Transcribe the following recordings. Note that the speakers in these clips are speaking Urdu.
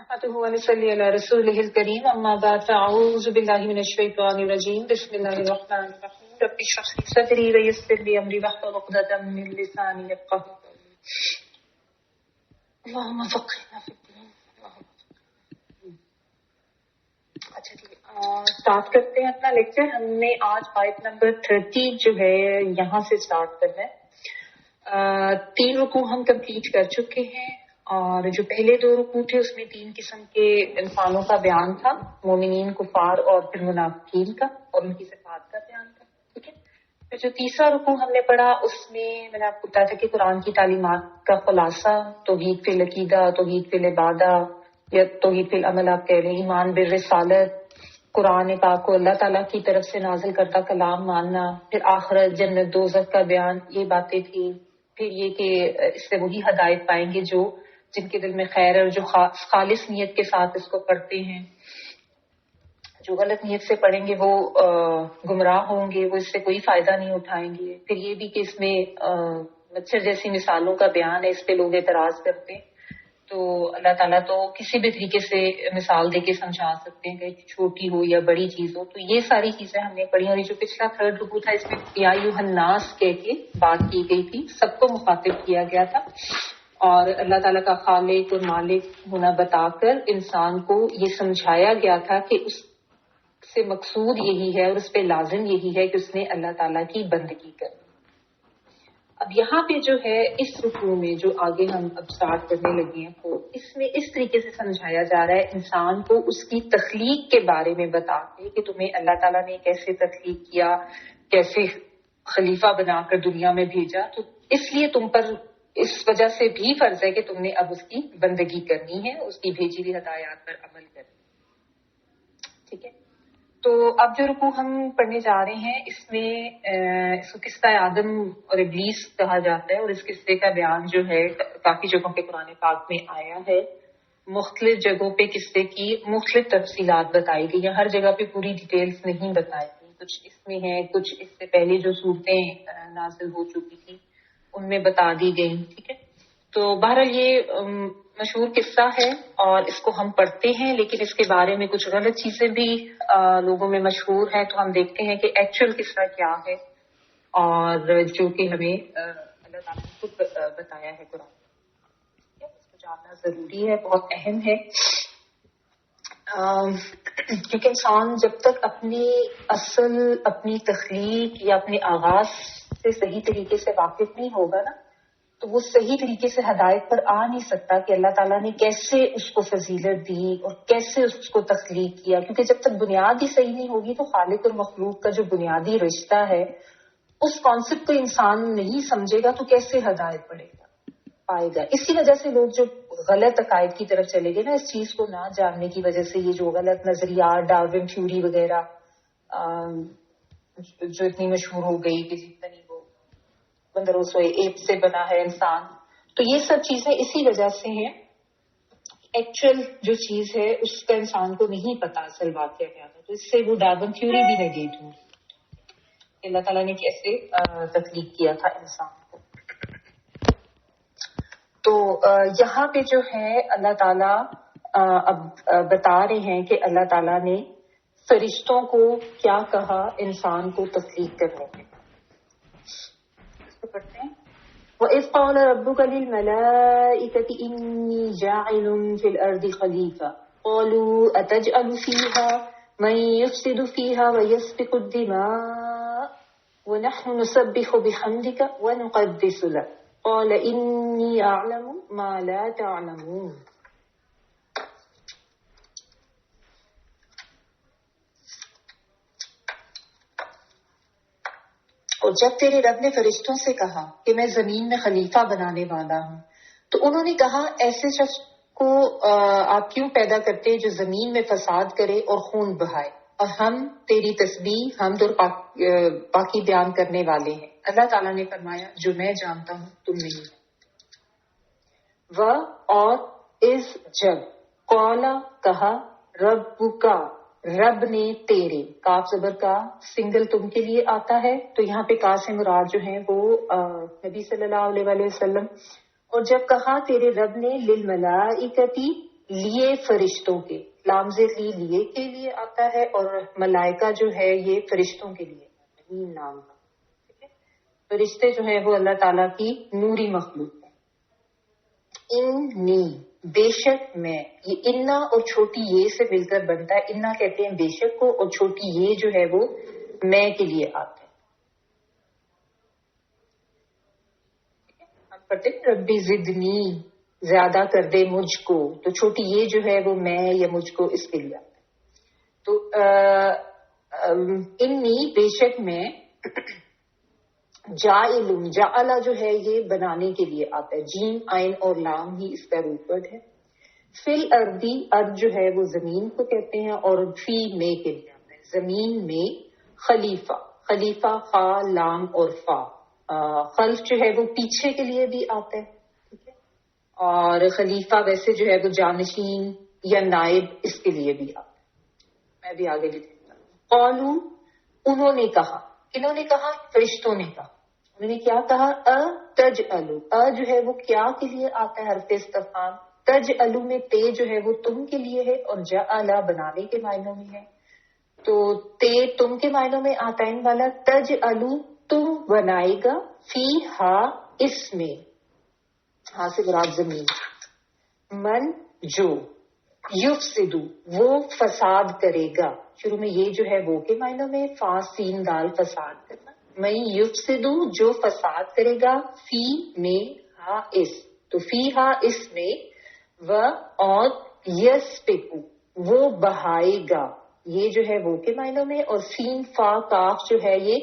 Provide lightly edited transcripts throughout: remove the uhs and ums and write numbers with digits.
نحمده ونصلي على رسوله الكريم أما بعد فأعوذ بالله من الشيطان الرجيم بسم الله الرحمن الرحيم رب اشرح لي صدري ويسر لي أمري واحلل عقدة من لساني يفقهوا قولي اللهم فقهنا في الدين. اچھا ٹھیک ہے، اسٹارٹ کرتے ہیں اپنا لیکچر. ہم نے آج آیت نمبر 30 جو ہے یہاں سے اسٹارٹ کرنا ہے. 3 رکوع ہم کمپلیٹ کر چکے ہیں اور جو پہلے 2 رکوع تھے اس میں 3 قسم کے انسانوں کا بیان تھا، مومنین، کفار اور پھر منافقین کا، اور ان کی صفات کا بیان تھا. ٹھیک ہے. پھر جو تیسرا رکوع ہم نے پڑھا اس میں نے آپ کو بتایا تھا کہ قرآن کی تعلیمات کا خلاصہ، توحید فی العقیدہ، توحید فی العبادہ یا توحید فی العمل آپ کہہ رہے ہیں، ایمان بالرسالت، قرآن پاک کو اللہ تعالیٰ کی طرف سے نازل کردہ کلام ماننا، پھر آخرت، جنت، دوزخ کا بیان، یہ باتیں تھی. پھر یہ کہ اس سے وہی ہدایت پائیں گے جو جن کے دل میں خیر ہے اور جو خالص نیت کے ساتھ اس کو پڑھتے ہیں. جو غلط نیت سے پڑھیں گے وہ گمراہ ہوں گے، وہ اس سے کوئی فائدہ نہیں اٹھائیں گے. پھر یہ بھی کہ اس میں مچھر جیسی مثالوں کا بیان ہے، اس پہ لوگ اعتراض کرتے ہیں. تو اللہ تعالیٰ تو کسی بھی طریقے سے مثال دے کے سمجھا سکتے ہیں، کہ چھوٹی ہو یا بڑی چیز ہو. تو یہ ساری چیزیں ہم نے پڑھی. اور یہ جو پچھلا 3rd رکوع تھا اس میں یا ایھا الناس کہہ کے بات کی گئی تھی، سب کو مخاطب کیا گیا تھا، اور اللہ تعالیٰ کا خالق اور مالک ہونا بتا کر انسان کو یہ سمجھایا گیا تھا کہ اس سے مقصود یہی ہے اور اس پہ لازم یہی ہے کہ اس نے اللہ تعالیٰ کی بندگی کرنی. اب یہاں پہ جو ہے اس رکوع میں جو آگے ہم اب سٹارٹ کرنے لگے ہیں، تو اس میں اس طریقے سے سمجھایا جا رہا ہے انسان کو اس کی تخلیق کے بارے میں بتا کے کہ تمہیں اللہ تعالیٰ نے کیسے تخلیق کیا، کیسے خلیفہ بنا کر دنیا میں بھیجا. تو اس لیے تم پر اس وجہ سے بھی فرض ہے کہ تم نے اب اس کی بندگی کرنی ہے، اس کی بھیجی ہوئی ہدایات پر عمل کرنی. ٹھیک ہے. تو اب جو رکوع ہم پڑھنے جا رہے ہیں اس میں اس کو قصہ آدم اور ابلیس کہا جاتا ہے، اور اس قصے کا بیان جو ہے کافی جگہوں پہ قرآن پاک میں آیا ہے. مختلف جگہوں پہ قصے کی مختلف تفصیلات بتائی گئی ہیں، ہر جگہ پہ پوری ڈیٹیلز نہیں بتائی گئی. کچھ اس میں ہے، کچھ اس سے پہلے جو صورتیں نازل ہو چکی تھی ان میں بتا دی گئی. ٹھیک ہے. تو بہرحال یہ مشہور قصہ ہے اور اس کو ہم پڑھتے ہیں، لیکن اس کے بارے میں کچھ غلط چیزیں بھی لوگوں میں مشہور ہیں. تو ہم دیکھتے ہیں کہ ایکچوئل قصہ کیا ہے، اور جو کہ ہمیں اللہ تعالیٰ نے خود بتایا ہے قرآن. اس کو جاننا ضروری ہے، بہت اہم ہے، کیونکہ انسان جب تک اپنی اصل، اپنی تخلیق یا اپنے آغاز سے صحیح طریقے سے واقف نہیں ہوگا نا، تو وہ صحیح طریقے سے ہدایت پر آ نہیں سکتا کہ اللہ تعالیٰ نے کیسے اس کو فضیلت دی اور کیسے اس کو تخلیق کیا. کیونکہ جب تک بنیاد ہی صحیح نہیں ہوگی تو خالق اور مخلوق کا جو بنیادی رشتہ ہے اس کانسیپٹ کو انسان نہیں سمجھے گا تو کیسے ہدایت پائے گا. اسی وجہ سے لوگ جو غلط عقائد کی طرف چلے گئے نا، اس چیز کو نہ جاننے کی وجہ سے، یہ جو غلط نظریات، ڈارون تھیوری وغیرہ جو اتنی مشہور ہو گئی کہ جتنی وہ بندروں سے ایپ سے بنا ہے انسان، تو یہ سب چیزیں اسی وجہ سے ہیں. ایکچوئل جو چیز ہے اس کا انسان کو نہیں پتا اصل واقعہ کیا تھا. تو اس سے وہ ڈارون تھیوری بھی نگیٹ ہوئی، اللہ تعالیٰ نے کیسے تخلیق کیا تھا انسان کو. تو یہاں پہ جو ہے اللہ تعالیٰ اب بتا رہے ہیں کہ اللہ تعالیٰ نے فرشتوں کو کیا کہا انسان کو تخلیق کرنے کے. اس کو پڑھتے ہیں. وَإِذْ قَالَ رَبُّكَ لِلْمَلَائِكَةِ إِنِّي جَاعِلٌ فِي الْأَرْضِ خَلِيفَةً قَالُوا أَتَجْعَلُ فِيهَا مَن يُفْسِدُ فِيهَا وَيَسْفِكُ الدِّمَاءَ وَنَحْنُ نُسَبِّحُ بِحَمْدِكَ وَنُقَدِّسُ لَكَ قَالَ إِنِّي أَعْلَمُ مَا لَا تَعْلَمُونَ. اور جب تیرے رب نے فرشتوں سے کہا کہ میں زمین میں خلیفہ بنانے والا ہوں، تو انہوں نے کہا ایسے شخص کو آپ کیوں پیدا کرتے جو زمین میں فساد کرے اور خون بہائے، اور ہم تیری تسبیح، حمد اور پاکی بیان کرنے والے ہیں. اللہ تعالیٰ نے فرمایا جو میں جانتا ہوں تم نہیں. اور از جب قولا کہا ربک رب نے تیرے، کاف زبر کا سنگل تم کے لیے آتا ہے، تو یہاں پہ کا سے مراد جو ہے وہ نبی صلی اللہ علیہ وسلم. اور جب کہا تیرے رب نے للملائکتی لیے فرشتوں کے، لامز لی لیے کے لیے آتا ہے، اور ملائکہ جو ہے یہ فرشتوں کے لیے مین نام کا. ٹھیک ہے، فرشتے جو ہے وہ اللہ تعالیٰ کی نوری مخلوق ہے. انی، بے شک میں، یہ انا اور چھوٹی یہ سے مل کر بنتا ہے. انا کہتے ہیں بے شک کو، اور چھوٹی یہ جو ہے وہ میں کے لیے آتا ہے. ہم پڑھتے ہیں ربی زدنی، زیادہ کر دے مجھ کو، تو چھوٹی یہ جو ہے وہ میں یا مجھ کو اس کے لیے آتا ہے. تو انی بے شک میں، جاعلم، جعلا جو ہے یہ بنانے کے لیے آتا ہے، جیم عین اور لام ہی اس کا روٹ ورڈ ہے. فل اردی، ارض جو ہے وہ زمین کو کہتے ہیں، اور فی میں کے لیے آتا ہے زمین میں. خلیفہ، خلیفہ خا لام اور فا. خلف جو ہے وہ پیچھے کے لیے بھی آتا ہے. ٹھیک ہے، اور خلیفہ ویسے جو ہے وہ جانشین یا نائب اس کے لیے بھی آتا ہے. میں بھی آگے لکھتا ہوں. قالو، انہوں نے کہا، انہوں نے کہا فرشتوں نے کہا. انہوں نے کیا کہا؟ تجعلو، جو ہے وہ کیا کے لیے آتا ہے حرف استفہام. تجعلو میں تے جو ہے وہ تم کے لیے ہے، اور جعلا بنانے کے معنوں میں ہے. تو تے تم کے معنوں میں آتا ہے والا. تجعلو تم بنائے گا، فی ہا اس میں، ہاں سے مراد زمین. من جو، یفسدو وہ فساد کرے گا. شروع میں یہ جو ہے وہ کے معنوں میں، فا سین دال فساد کرنا. میں یفسدو جو فساد کرے گا، فی میں ہا اس، تو فی ہا اس میں، و اور یسفکو وہ بہائے گا، یہ جو ہے وہ کے معنوں میں. اور سین فا کاف جو ہے یہ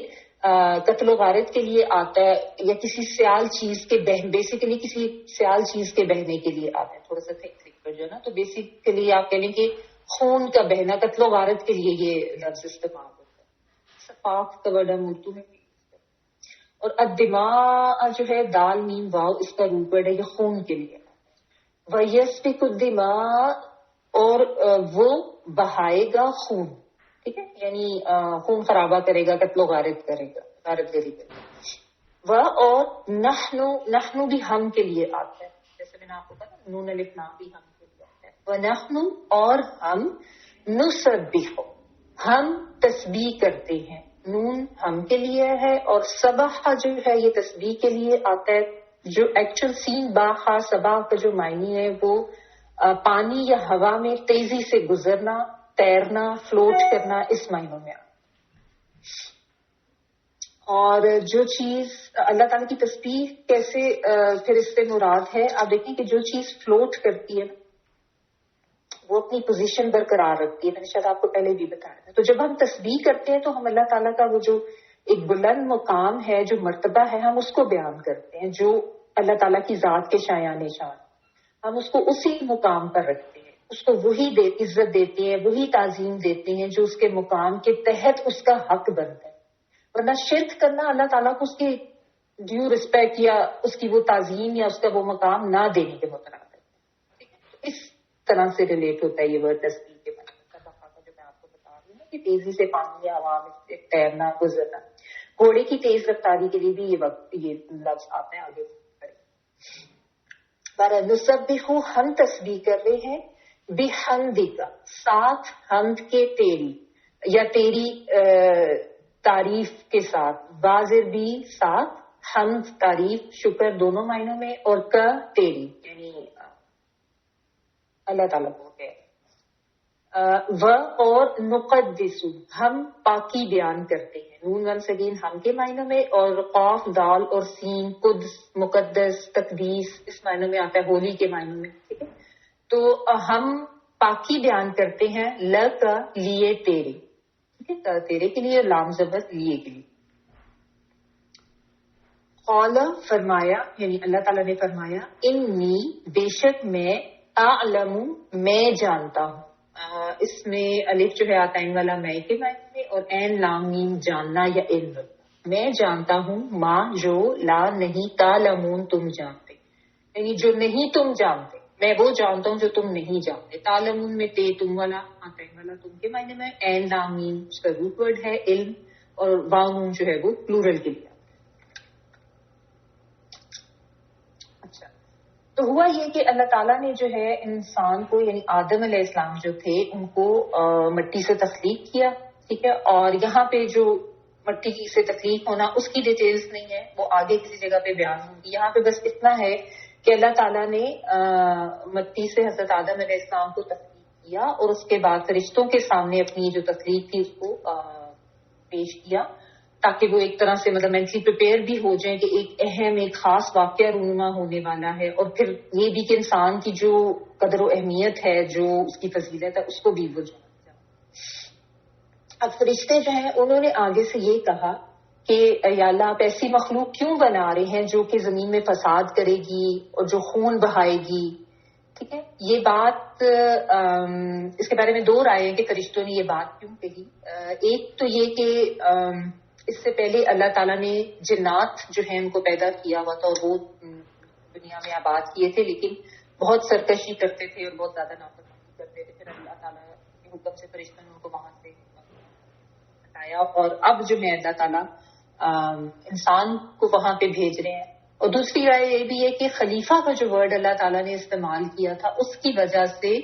قتل و غارت کے لیے آتا ہے، یا کسی سیال چیز کے بیسیکلی کسی سیال چیز کے بہنے کے لیے آتا ہے. تھوڑا سا تھک جو ہے نا، تو بیسیکلی آپ کہہ لیں کہ خون کا بہنا، قتل و غارت کے لیے یہ لفظ استعمال ہوتا ہے. صفاق کا ورڈ ہم اردو میں. اور الدماء جو ہے دال میم واو اس کا روٹ ورڈ ہے، یہ خون کے لیے. وَيَسْفِكُ الدِّمَاءَ اور وہ بہائے گا خون. ٹھیک ہے، یعنی خون خرابہ کرے گا، قتل و غارت کرے گا، غارت گری کرے گا. وہ اور نحنو بھی ہم کے لیے آتا ہے، جیسے میں نے آپ کو کہا نون الف لام بھی ہم کے لیے آتا ہے. وَنَحْنُ اور ہم، نُسَبِّحُ ہم تسبیح کرتے ہیں. نون ہم کے لیے ہے، اور سبح جو ہے یہ تسبیح کے لیے آتا ہے. جو ایکچوئل سین با خا سبا کا جو معنی ہے وہ پانی یا ہوا میں تیزی سے گزرنا، تیرنا، فلوٹ کرنا، اس معنوں میں. اور جو چیز اللہ تعالیٰ کی تسبیح کیسے پھر اس سے مراد ہے، آپ دیکھیں کہ جو چیز فلوٹ کرتی ہے وہ اپنی پوزیشن برقرار رکھتی ہے. میں نے شاید آپ کو پہلے بھی بتایا تھا. تو جب ہم تسبیح کرتے ہیں تو ہم اللہ تعالیٰ کا وہ جو ایک بلند مقام ہے، جو مرتبہ ہے، ہم اس کو بیان کرتے ہیں، جو اللہ تعالیٰ کی ذات کے شایان شان، ہم اس کو اسی مقام پر رکھتے ہیں، اس کو وہی عزت دیتے ہیں، وہی تعظیم دیتے ہیں جو اس کے مقام کے تحت اس کا حق بنتا ہے. ورنہ شرک کرنا اللہ تعالیٰ کو اس کی ڈیو رسپیکٹ یا اس کی وہ تعظیم یا اس کا وہ مقام نہ دینے کے مترادف ہے. اس طرح سے ریلیٹ ہوتا ہے یہ ورڈ تسبیح کے بارے میں، جو میں آپ کو بتا رہی ہوں کہ تیزی سے پانی یا ہوا میں تیرنا، گزرنا. گھوڑے کی تیز رفتاری کے لیے بھی یہ لفظ آتا ہے آگے. نسبحو ہم تسبیح کر رہے ہیں، بحمدک ساتھ حمد کے تیری، یا تیری تعریف کے ساتھ. واضح بھی ساتھ، حمد تعریف شکر دونوں معنوں میں، اور کا تیری یعنی اللہ تعالیٰ کو ہے. و اور نقدس ہم پاکی بیان کرتے ہیں. نون ونس اگین ہم کے معنوں میں، اور قاف دال اور سین قدس مقدس تقدیس اس معنوں میں آتا ہے، ہولی کے معنوں میں. ٹھیک ہے، تو ہم پاکی بیان کرتے ہیں کا لیے تیرے. ٹھیک ہے، تیرے کے لیے، لام زبر لیے کے لیے. قال فرمایا، یعنی اللہ تعالیٰ نے فرمایا، انی بے شک میں، اعلم میں جانتا ہوں. اس میں الف جو ہے آتا ہے والا میں کے معنی میں، اور این لام میم جاننا یا علم. میں جانتا ہوں ماں جو لا نہیں تعلمون تم جانتے، یعنی جو نہیں تم جانتے، میں وہ جانتا ہوں جو تم نہیں جانتے. تعلمون میں تے تم والا آتا ہے والا تم کے معنی میں. این لام میم اس کا روٹ ورڈ ہے علم، اور واو نون جو ہے وہ پلورل کے لیے. تو ہوا یہ کہ اللہ تعالیٰ نے جو ہے انسان کو یعنی آدم علیہ السلام جو تھے ان کو مٹی سے تخلیق کیا، ٹھیک ہے، اور یہاں پہ جو مٹی سے تخلیق ہونا اس کی ڈیٹیلز نہیں ہے، وہ آگے کسی جگہ پہ بیان ہوگی. یہاں پہ بس اتنا ہے کہ اللہ تعالیٰ نے مٹی سے حضرت آدم علیہ السلام کو تخلیق کیا اور اس کے بعد فرشتوں کے سامنے اپنی جو تخلیق تھی اس کو پیش کیا، تاکہ وہ ایک طرح سے مطلب مینٹلی پریپیئر بھی ہو جائیں کہ ایک اہم ایک خاص واقعہ رونما ہونے والا ہے، اور پھر یہ بھی کہ انسان کی جو قدر و اہمیت ہے، جو اس کی فضیلت ہے، اس کو بھی وہ جانا. اب فرشتے جو ہیں انہوں نے آگے سے یہ کہا کہ یا اللہ آپ ایسی مخلوق کیوں بنا رہے ہیں جو کہ زمین میں فساد کرے گی اور جو خون بہائے گی. ٹھیک ہے، یہ بات اس کے بارے میں دو رائے ہیں کہ فرشتوں نے یہ بات کیوں کہی. ایک تو یہ کہ اس سے پہلے اللہ تعالیٰ نے جنات جو ہیں ان کو پیدا کیا ہوا تھا اور وہ دنیا میں آباد کیے تھے، لیکن بہت سرکشی کرتے تھے اور بہت زیادہ نافرمانی کرتے تھے. پھر اللہ تعالیٰ کے حکم سے فرشتوں نے ان کو وہاں سے ہٹایا اور اب جو ہے اللہ تعالیٰ انسان کو وہاں پہ بھیج رہے ہیں. اور دوسری رائے یہ بھی ہے کہ خلیفہ کا جو ورڈ اللہ تعالیٰ نے استعمال کیا تھا اس کی وجہ سے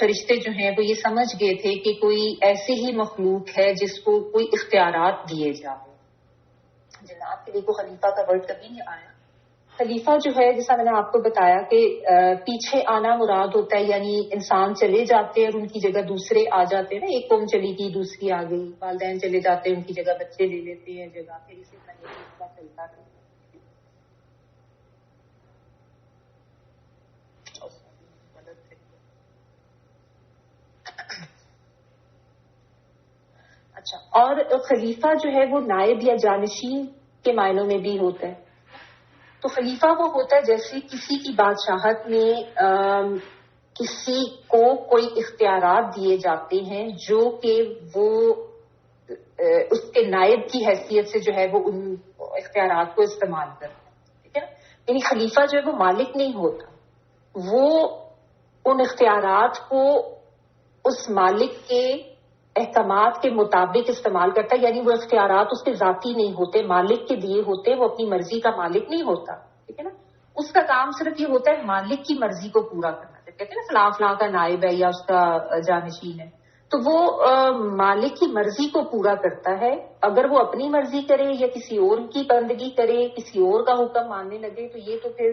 فرشتے جو ہیں وہ یہ سمجھ گئے تھے کہ کوئی ایسی ہی مخلوق ہے جس کو کوئی اختیارات دیے جائے. جنات کے لیے کو خلیفہ کا ورڈ کبھی نہیں آیا. خلیفہ جو ہے جیسا میں نے آپ کو بتایا کہ پیچھے آنا مراد ہوتا ہے، یعنی انسان چلے جاتے ہیں اور ان کی جگہ دوسرے آ جاتے ہیں نا، ایک قوم چلی گئی دوسری آ گئی، والدین چلے جاتے ہیں ان کی جگہ بچے لے لیتے ہیں جگہ، پھر اسی طرح چلتا ہے. اچھا، اور خلیفہ جو ہے وہ نائب یا جانشین کے معنوں میں بھی ہوتا ہے. تو خلیفہ وہ ہوتا ہے جیسے کسی کی بادشاہت میں کسی کو کوئی اختیارات دیے جاتے ہیں جو کہ وہ اس کے نائب کی حیثیت سے جو ہے وہ ان اختیارات کو استعمال کرتا ہے. ٹھیک ہے، یعنی خلیفہ جو ہے وہ مالک نہیں ہوتا، وہ ان اختیارات کو اس مالک کے احکامات کے مطابق استعمال کرتا ہے. یعنی وہ اختیارات اس کے ذاتی نہیں ہوتے، مالک کے دیے ہوتے، وہ اپنی مرضی کا مالک نہیں ہوتا. ٹھیک ہے نا، اس کا کام صرف یہ ہوتا ہے مالک کی مرضی کو پورا کرنا. کہتے ہیں نا فلاں فلاں کا نائب ہے یا اس کا جانشین ہے، تو وہ مالک کی مرضی کو پورا کرتا ہے. اگر وہ اپنی مرضی کرے یا کسی اور کی بندگی کرے، کسی اور کا حکم ماننے لگے، تو یہ تو پھر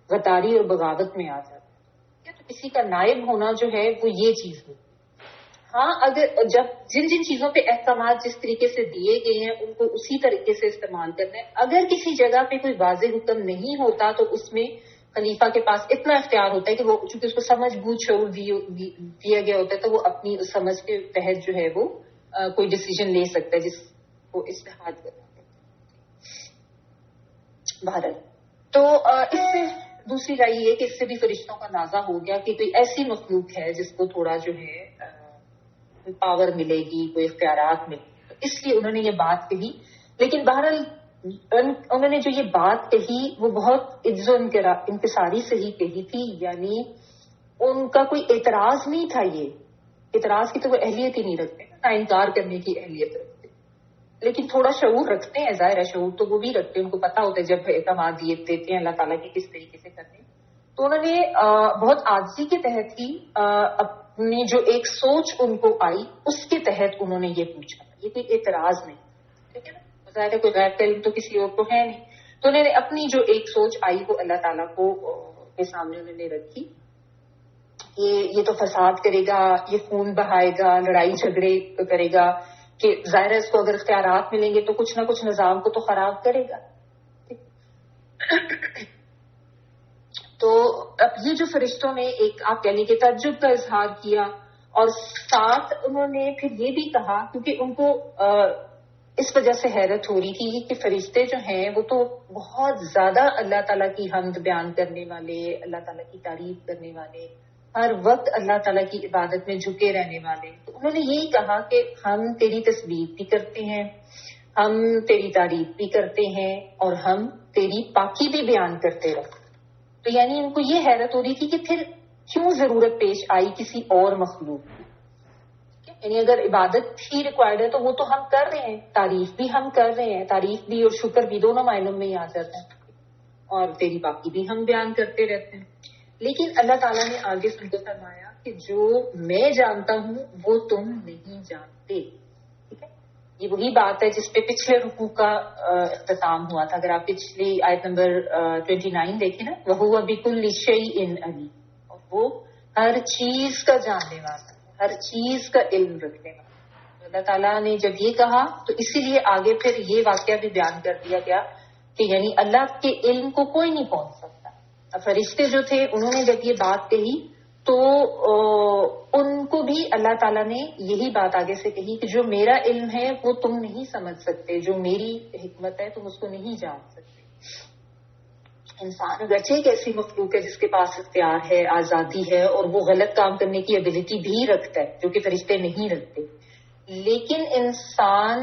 غداری اور بغاوت میں آ جاتا ہے. تو کسی کا نائب ہونا جو ہے وہ یہ چیز ہے. ہاں، اگر جب جن جن چیزوں پہ احکامات جس طریقے سے دیے گئے ہیں ان کو اسی طریقے سے استعمال کرنا ہے. اگر کسی جگہ پہ کوئی واضح حکم نہیں ہوتا تو اس میں خلیفہ کے پاس اتنا اختیار ہوتا ہے کہ وہ چونکہ اس کو سمجھ بوجھ شعور دیا گیا ہوتا ہے تو وہ اپنی اس سمجھ کے تحت جو ہے وہ کوئی ڈیسیجن لے سکتا ہے جس کو اجتہاد کرنا ہے. بہرحال تو اس سے دوسری رائے یہ ہے کہ اس سے بھی فرشتوں کا اندازہ ہو گیا کہ کوئی ایسی مخلوق ہے جس کو تھوڑا جو ہے پاور ملے گی، کوئی اختیارات ملے گی، تو اس لیے انہوں نے یہ بات کہی. لیکن بہرحال انہوں نے جو یہ بات کہی وہ بہت عجز و انکساری سے ہی کہی تھی، یعنی ان کا کوئی اعتراض نہیں تھا. یہ اعتراض کی تو وہ اہلیت ہی نہیں رکھتے نہ انکار کرنے کی اہلیت رکھتے، لیکن تھوڑا شعور رکھتے ہیں. ظاہر ہے شعور تو وہ بھی رکھتے ہیں، ان کو پتا ہوتا ہے جب اعتماد دیتے ہیں اللہ تعالیٰ کی کس طریقے سے کرنے. تو انہوں نے بہت عاجزی کے تحت ہی اپنی جو ایک سوچ ان کو آئی اس کے تحت انہوں نے یہ پوچھا. یہ کوئی اعتراض نہیں، ٹھیک ہے نا، ظاہر ہے کوئی غیر علم تو کسی اور کو ہے نہیں. تو انہوں نے اپنی جو ایک سوچ آئی وہ اللہ تعالیٰ کو کے سامنے انہوں نے رکھی. یہ تو فساد کرے گا، یہ خون بہائے گا، لڑائی جھگڑے کرے گا، کہ ظاہر ہے اس کو اگر اختیارات ملیں گے تو کچھ نہ کچھ نظام کو تو خراب کرے گا. تو اب یہ جو فرشتوں نے ایک آپ کہہ لیں کہ تعجب کا اظہار کیا، اور ساتھ انہوں نے پھر یہ بھی کہا کیونکہ ان کو اس وجہ سے حیرت ہو رہی تھی کہ فرشتے جو ہیں وہ تو بہت زیادہ اللہ تعالیٰ کی حمد بیان کرنے والے، اللہ تعالیٰ کی تعریف کرنے والے، ہر وقت اللہ تعالیٰ کی عبادت میں جھکے رہنے والے. تو انہوں نے یہی کہا کہ ہم تیری تسبیح بھی کرتے ہیں، ہم تیری تعریف بھی کرتے ہیں، اور ہم تیری پاکی بھی بیان کرتے رہتے. تو یعنی ان کو یہ حیرت ہو رہی تھی کہ پھر کیوں ضرورت پیش آئی کسی اور مخلوق کی. یعنی اگر عبادت ہی ریکوائرڈ ہے تو وہ تو ہم کر رہے ہیں، تعریف بھی ہم کر رہے ہیں، تعریف بھی اور شکر بھی دونوں معنوں میں ہی آ جاتا ہے. اور تیری باقی بھی ہم بیان کرتے رہتے ہیں. لیکن اللہ تعالیٰ نے آگے سن کے فرمایا کہ جو میں جانتا ہوں وہ تم نہیں جانتے. ٹھیک ہے, یہ وہی بات ہے جس پہ پچھلے رکوع کا اختتام ہوا تھا. اگر آپ پچھلی آیت نمبر 29 دیکھیں نا, وَهُوَ بِكُلِّ شَيْءٍ عَلِيمٌ, اور وہ ہر چیز کا جاننے والا ہے, ہر چیز کا علم رکھنے والا. اللہ تعالیٰ نے جب یہ کہا تو اسی لیے آگے پھر یہ واقعہ بھی بیان کر دیا گیا کہ یعنی اللہ کے علم کو کوئی نہیں پہنچ سکتا. اب فرشتے جو تھے انہوں نے جب یہ بات کہی تو ان کو بھی اللہ تعالیٰ نے یہی بات آگے سے کہی کہ جو میرا علم ہے وہ تم نہیں سمجھ سکتے, جو میری حکمت ہے تم اس کو نہیں جان سکتے. انسان اگرچہ ایک ایسی مخلوق ہے جس کے پاس اختیار ہے, آزادی ہے, اور وہ غلط کام کرنے کی ایبلٹی بھی رکھتا ہے جو کہ فرشتے نہیں رکھتے, لیکن انسان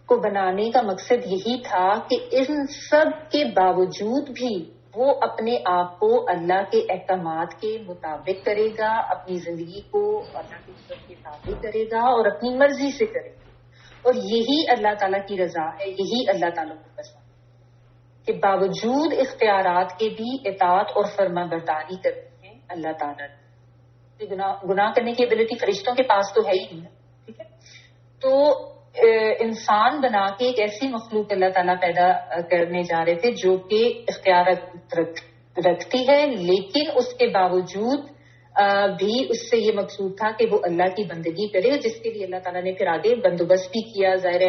کو بنانے کا مقصد یہی تھا کہ ان سب کے باوجود بھی وہ اپنے آپ کو اللہ کے احکامات کے مطابق کرے گا, اپنی زندگی کو اللہ کی حکمت کے تابع کرے گا اور اپنی مرضی سے کرے گا. اور یہی اللہ تعالیٰ کی رضا ہے, یہی اللہ تعالیٰ کو پسند ہے کہ باوجود اختیارات کے بھی اطاعت اور فرما برداری کرتی ہے اللہ تعالیٰ نے. گناہ کرنے کی ایبلٹی فرشتوں کے پاس تو ہے ہی نہیں. ٹھیک ہے, تو انسان بنا کے ایک ایسی مخلوق اللہ تعالیٰ پیدا کرنے جا رہے تھے جو کہ اختیارات رکھتی ہے, لیکن اس کے باوجود بھی اس سے یہ مقصود تھا کہ وہ اللہ کی بندگی کرے, جس کے لیے اللہ تعالیٰ نے پھر آگے بندوبست بھی کیا, ظاہر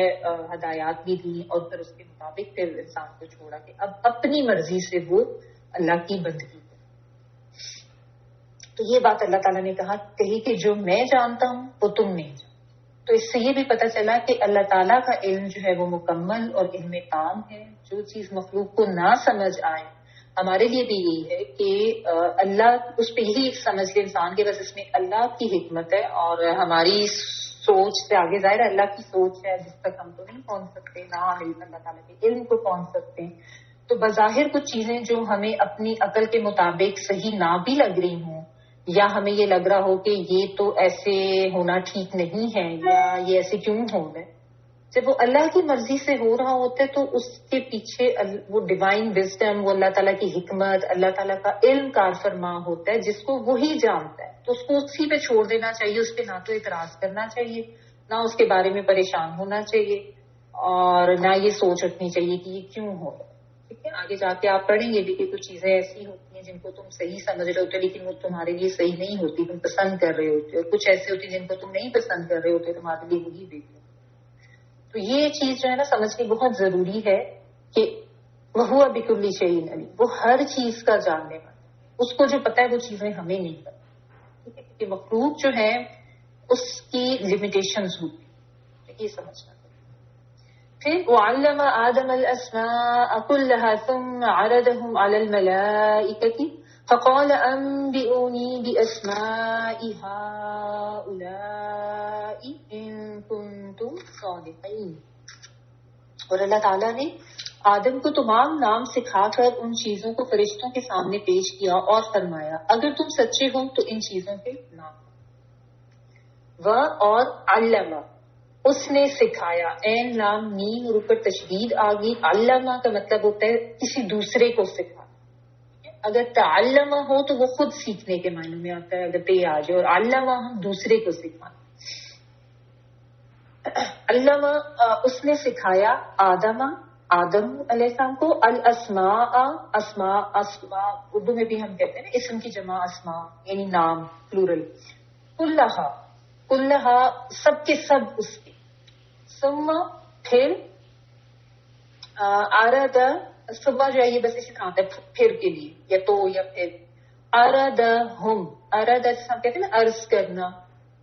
ہدایات بھی دی, اور پھر اس کے مطابق پھر انسان کو چھوڑا کہ اب اپنی مرضی سے وہ اللہ کی بندگی کرے. تو یہ بات اللہ تعالیٰ نے کہی کہ جو میں جانتا ہوں وہ تم نہیں جانتے. تو اس سے یہ بھی پتہ چلا کہ اللہ تعالیٰ کا علم جو ہے وہ مکمل اور علم تام ہے. جو چیز مخلوق کو نہ سمجھ آئے, ہمارے لیے بھی یہی ہے کہ اللہ اس پہ یہی ایک سمجھ لے انسان کے, بس اس میں اللہ کی حکمت ہے اور ہماری سوچ سے آگے ظاہر اللہ کی سوچ ہے جس تک ہم تو نہیں پہنچ سکتے, نہ ہم اللہ تعالیٰ کے علم کو پہنچ سکتے ہیں. تو بظاہر کچھ چیزیں جو ہمیں اپنی عقل کے مطابق صحیح نہ بھی لگ رہی ہوں, یا ہمیں یہ لگ رہا ہو کہ یہ تو ایسے ہونا ٹھیک نہیں ہے, یا یہ ایسے کیوں ہو رہا ہے, جب وہ اللہ کی مرضی سے ہو رہا ہوتا ہے تو اس کے پیچھے وہ ڈیوائن وزڈم, وہ اللہ تعالیٰ کی حکمت, اللہ تعالیٰ کا علم کار فرما ہوتا ہے جس کو وہی جانتا ہے. تو اس کو اسی پہ چھوڑ دینا چاہیے, اس پہ نہ تو اعتراض کرنا چاہیے, نہ اس کے بارے میں پریشان ہونا چاہیے, اور نہ یہ سوچ رکھنی چاہیے کہ یہ کیوں ہو رہا ہے. ٹھیک ہے, آگے جا کے آپ پڑھیں گے بھی کہ کچھ چیزیں ایسی ہوتی ہیں جن کو تم صحیح سمجھ رہے ہوتے لیکن وہ تمہارے لیے صحیح نہیں ہوتی, تم پسند کر رہے ہوتے, اور کچھ ایسی ہوتی جن کو تم نہیں پسند کر رہے ہوتے, تمہارے لیے وہی دیکھ. تو یہ چیز جو ہے نا سمجھنی بہت ضروری ہے کہ وَهُوَ بِكُلِّ شَيْءٍ عَلِيمٌ, وہ ہر چیز کا جاننے والا, اس کو جو پتہ ہے وہ چیزیں ہمیں نہیں پتہ. ٹھیک ہے, کہ مخلوق جو ہے اس کی لمیٹیشنز ہوتی ہیں, یہ سمجھنا. پھر وَعَلَّمَ آدَمَ الْأَسْمَاءَ كُلَّهَا ثُمَّ عَرَضَهُمْ عَلَى الْمَلَائِكَةِ فَقَالَ أَنبِئُونِي بِأَسْمَاءِ هَؤُلَاءِ إِن كُنتُمْ صَادِقِينَ. اور اللہ تعالیٰ نے آدم کو تمام نام سکھا کر ان چیزوں کو فرشتوں کے سامنے پیش کیا اور فرمایا اگر تم سچے ہو تو ان چیزوں کے نام. اور علمہ, اس نے سکھایا, عین لام میم اور اوپر تشدید آ گئی. علامہ کا مطلب ہوتا ہے کسی دوسرے کو سکھانا. اگر تعلمہ ہو تو وہ خود سیکھنے کے معنی میں آتا ہے, اگر تے آ جائے, اور علامہ ہم دوسرے کو سکھانا. علامہ اس نے سکھایا آدم علیہ السلام کو الاسماء, اسماء اردو میں بھی ہم کہتے ہیں اسم کی جمع اسماء یعنی نام پلورل. کلہا سب کے سب اس کے. ثم پھر آرادہ, صبح جو ہے یہ بس اسی طرح آتا ہے پھر کے لیے, یا تو یا پھر. آرادہم, آرادہ جیسے ہم کہتے ہیں نا عرض کرنا,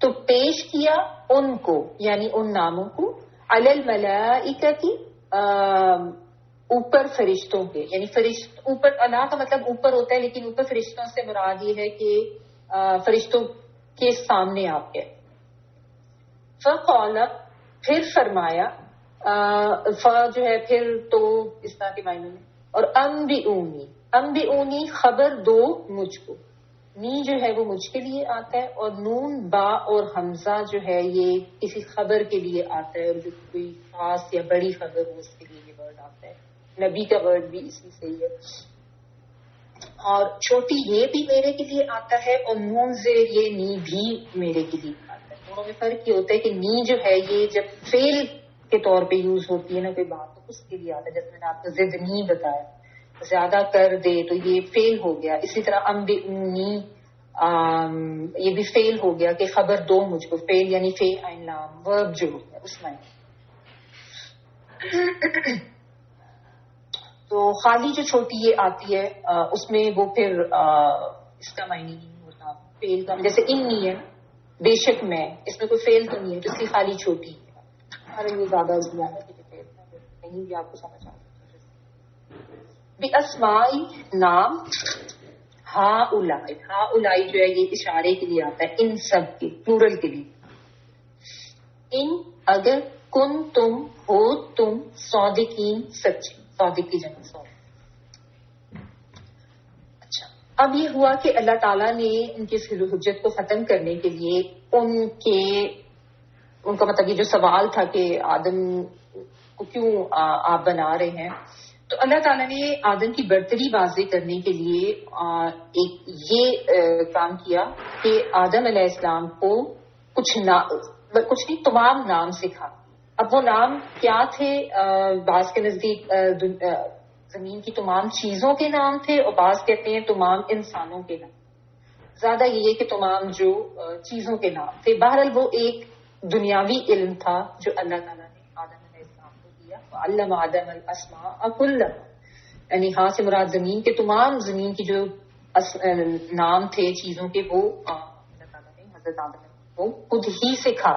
تو پیش کیا ان کو یعنی ان ناموں کو علی الملائکۃ اوپر فرشتوں کے, یعنی اوپر اللہ کا مطلب اوپر ہوتا ہے لیکن اوپر فرشتوں سے مراد یہ ہے کہ فرشتوں کے سامنے آپ کے. فقال, پھر فرمایا, جو ہے پھر تو اس طرح کے معنی میں. اور انبئونی خبر دو مجھ کو. نی جو ہے وہ مجھ کے لیے آتا ہے, اور نون با اور حمزہ جو ہے یہ کسی خبر کے لیے آتا ہے, اور جو کوئی خاص یا بڑی خبر ہو اس کے لیے یہ ورڈ آتا ہے. نبی کا ورڈ بھی اسی سے ہی ہے. اور چھوٹی یہ بھی میرے کے لیے آتا ہے اور نون زیر یہ نی بھی میرے کے لیے آتا ہے. دونوں میں فرق یہ ہوتا ہے کہ نی جو ہے یہ جب فیل کے طور پہ یوز ہوتی ہے نا کوئی بات تو اس کے لیے آتا ہے. جیسے میں نے آپ کو ضد نہیں بتایا, زیادہ کر دے تو یہ فیل ہو گیا. اسی طرح امبنی یہ بھی فیل ہو گیا کہ خبر دو مجھ کو. فیل یعنی فے عین لام ورب جو ہوتا ہے اس میں. تو خالی جو چھوٹی یہ آتی ہے اس میں وہ پھر اس کا معنی نہیں ہوتا فیل کا. جیسے ان نہیں ہے بے شک میں, اس میں کوئی فیل تو نہیں ہے تو اس کی خالی چھوٹی ہے. ارے یہ زیادہ نہیں بھی آپ کو سمجھ آتا. بِأَسْمَاءِ نام, ہا اولائی جو ہے یہ اشارے کے لیے آتا ہے ان سب کے پلورل کے لیے. ان اگر کن تم ہو تم صادقین سچے, صادق کی جمع صادق. اچھا اب یہ ہوا کہ اللہ تعالیٰ نے ان کی حجت کو ختم کرنے کے لیے ان کا مطلب یہ جو سوال تھا کہ آدم کو کیوں آپ بنا رہے ہیں, تو اللہ تعالیٰ نے آدم کی برتری واضح کرنے کے لیے ایک یہ کام کیا کہ آدم علیہ السلام کو کچھ نہیں تمام نام سکھا. اب وہ نام کیا تھے؟ بعض کے نزدیک زمین کی تمام چیزوں کے نام تھے اور بعض کہتے ہیں تمام انسانوں کے نام. زیادہ یہ ہے کہ تمام جو چیزوں کے نام تھے. بہرحال وہ ایک دنیاوی علم تھا جو اللہ تعالیٰ نے آدم علیہ السلام کو دیا. علم آدم الاسماء کلھا, یعنی ہاں سے مراد زمین کے تمام زمین کی جو نام تھے چیزوں کے وہ اللہ تعالیٰ نے حضرت آدم کو خود ہی سکھا.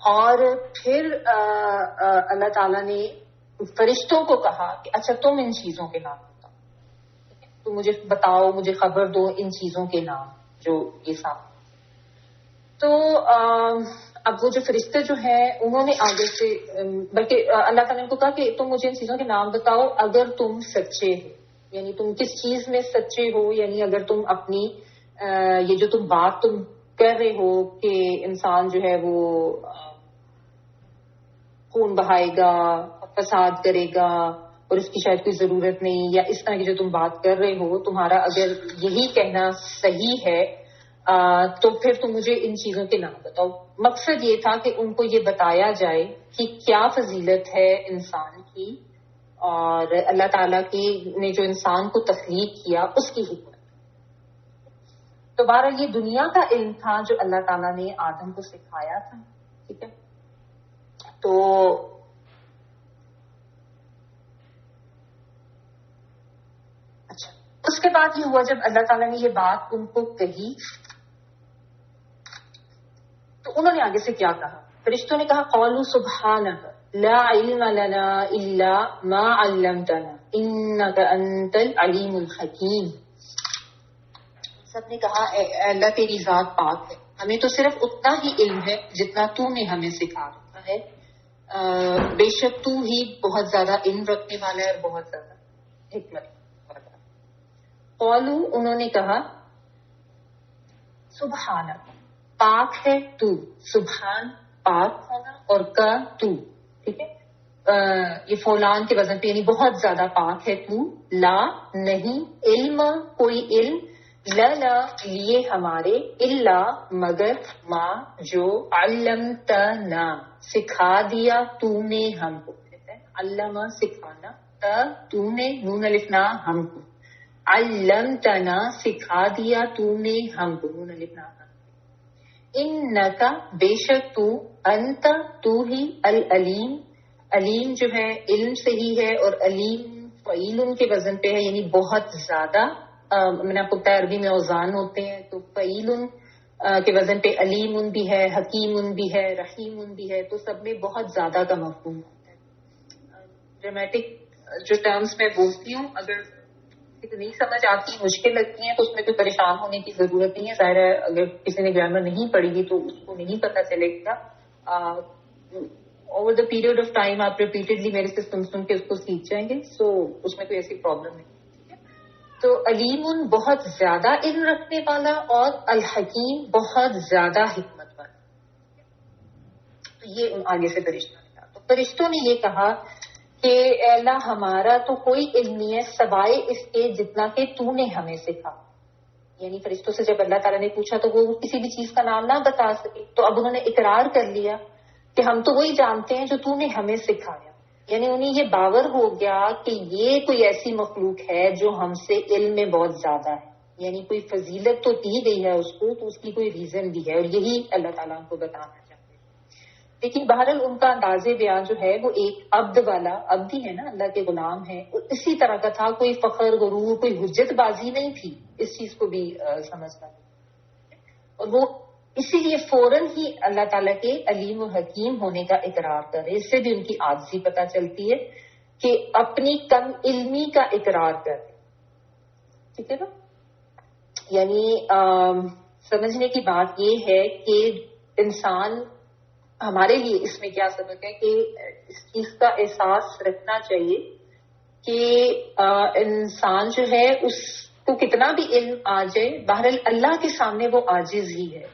اور پھر اللہ تعالیٰ نے فرشتوں کو کہا کہ اچھا تم ان چیزوں کے نام بتاؤ, تم مجھے بتاؤ, مجھے خبر دو ان چیزوں کے نام جو یہ سامنے. تو اب وہ جو فرشتے جو ہیں انہوں نے آگے سے بلکہ اللہ تعالیٰ نے کو کہا کہ تم مجھے ان چیزوں کے نام بتاؤ اگر تم سچے ہو, یعنی تم کس چیز میں سچے ہو, یعنی اگر تم اپنی یہ جو تم بات تم کر رہے ہو کہ انسان جو ہے وہ خون بہائے گا, فساد کرے گا اور اس کی شاید کوئی ضرورت نہیں, یا اس طرح کی جو تم بات کر رہے ہو تمہارا اگر یہی کہنا صحیح ہے تو پھر تم مجھے ان چیزوں کے نام بتاؤ. مقصد یہ تھا کہ ان کو یہ بتایا جائے کہ کیا فضیلت ہے انسان کی اور اللہ تعالیٰ کی نے جو انسان کو تخلیق کیا اس کی حکمت. تو بہرحال یہ دنیا کا علم تھا جو اللہ تعالیٰ نے آدم کو سکھایا تھا. ٹھیک ہے, تو اچھا اس کے بعد یہ ہوا جب اللہ تعالیٰ نے یہ بات ان کو کہی تو انہوں نے آگے سے کیا کہا؟ فرشتوں نے کہا قالوا سبحانک لا علم لنا الا ما علمتنا انک انت العلیم الحکیم. سب نے کہا اے اللہ تیری ذات پاک ہے, ہمیں تو صرف اتنا ہی علم ہے جتنا تو نے ہمیں سکھا رکھا ہے, بے شک تو ہی بہت زیادہ علم رکھنے والا ہے اور بہت زیادہ حکمت والا. قالوا انہوں نے کہا سبحانک پاک ہے تو, سبحان پاک ہونا اور کا تو, ٹھیک ہے, یہ فولان کے وزن پہ یعنی بہت زیادہ پاک ہے تو, لا نہیں, علم کوئی علم, لنا لیے ہمارے, الا مگر, ما جو, علمتنا سکھا دیا تو نے ہم کو. علم سکھانا, تا تو نے, نون الف نا ہم کو, علمتنا سکھا دیا تو نے ہم کو, نون الف نا ہم. انکا بے شک تو, انت تو ہی, العلیم علیم جو ہے علم سے ہی ہے اور علیم فعیل کے وزن پہ ہے یعنی بہت زیادہ. میں نے آپ کو بتایا عربی میں اوزان ہوتے ہیں تو فعیل کے وزن پہ علیم بھی ہے, حکیم بھی ہے, رحیم بھی ہے, تو سب میں بہت زیادہ کا مفہوم ہوتا ہے. ڈرامیٹک جو ٹرمز میں بولتی ہوں اگر نہیں سمجھ آتی, مشکل لگتی ہیں تو اس میں کوئی پریشان ہونے کی ضرورت نہیں ہے. ظاہر ہے اگر کسی نے گرامر نہیں پڑھی گی تو اس کو نہیں پتا چلے گا. Over the period of time آپ ریپیٹڈلی میرے سے سن کے اس کو سیکھ جائیں گے, سو اس میں کوئی ایسی پرابلم نہیں. تو علیم بہت زیادہ علم رکھنے والا اور الحکیم بہت زیادہ حکمت والا. تو یہ آگے سے فرشتوں نے کہا. تو فرشتوں نے یہ کہا کہ اے اللہ ہمارا تو کوئی علم نہیں ہے سوائے اس کے جتنا کہ تو نے ہمیں سکھا. یعنی فرشتوں سے جب اللہ تعالیٰ نے پوچھا تو وہ کسی بھی چیز کا نام نہ بتا سکے, تو اب انہوں نے اقرار کر لیا کہ ہم تو وہی جانتے ہیں جو تو نے ہمیں سکھایا. یعنی انہیں یہ باور ہو گیا کہ یہ کوئی ایسی مخلوق ہے جو ہم سے علم میں بہت زیادہ ہے, یعنی کوئی فضیلت تو دی گئی ہے اس کو, تو اس کی کوئی ریزن بھی ہے, اور یہی اللہ تعالیٰ ان کو بتانا چاہتے ہیں. لیکن بہرحال ان کا انداز بیان جو ہے وہ ایک عبد والا, عبد ہی ہے نا, اللہ کے غلام ہے, اسی طرح کا تھا. کوئی فخر غرور کوئی حجت بازی نہیں تھی, اس چیز کو بھی سمجھنا. اور وہ اسی لیے فوراً ہی اللہ تعالیٰ کے علیم و حکیم ہونے کا اقرار کرے. اس سے بھی ان کی عاجزی پتہ چلتی ہے کہ اپنی کم علمی کا اقرار کرے. ٹھیک ہے نا. یعنی سمجھنے کی بات یہ ہے کہ انسان, ہمارے لیے اس میں کیا سبق ہے کہ اس چیز کا احساس رکھنا چاہیے کہ انسان جو ہے اس کو کتنا بھی علم آ جائے, بہرحال اللہ کے سامنے وہ عاجز ہی ہے.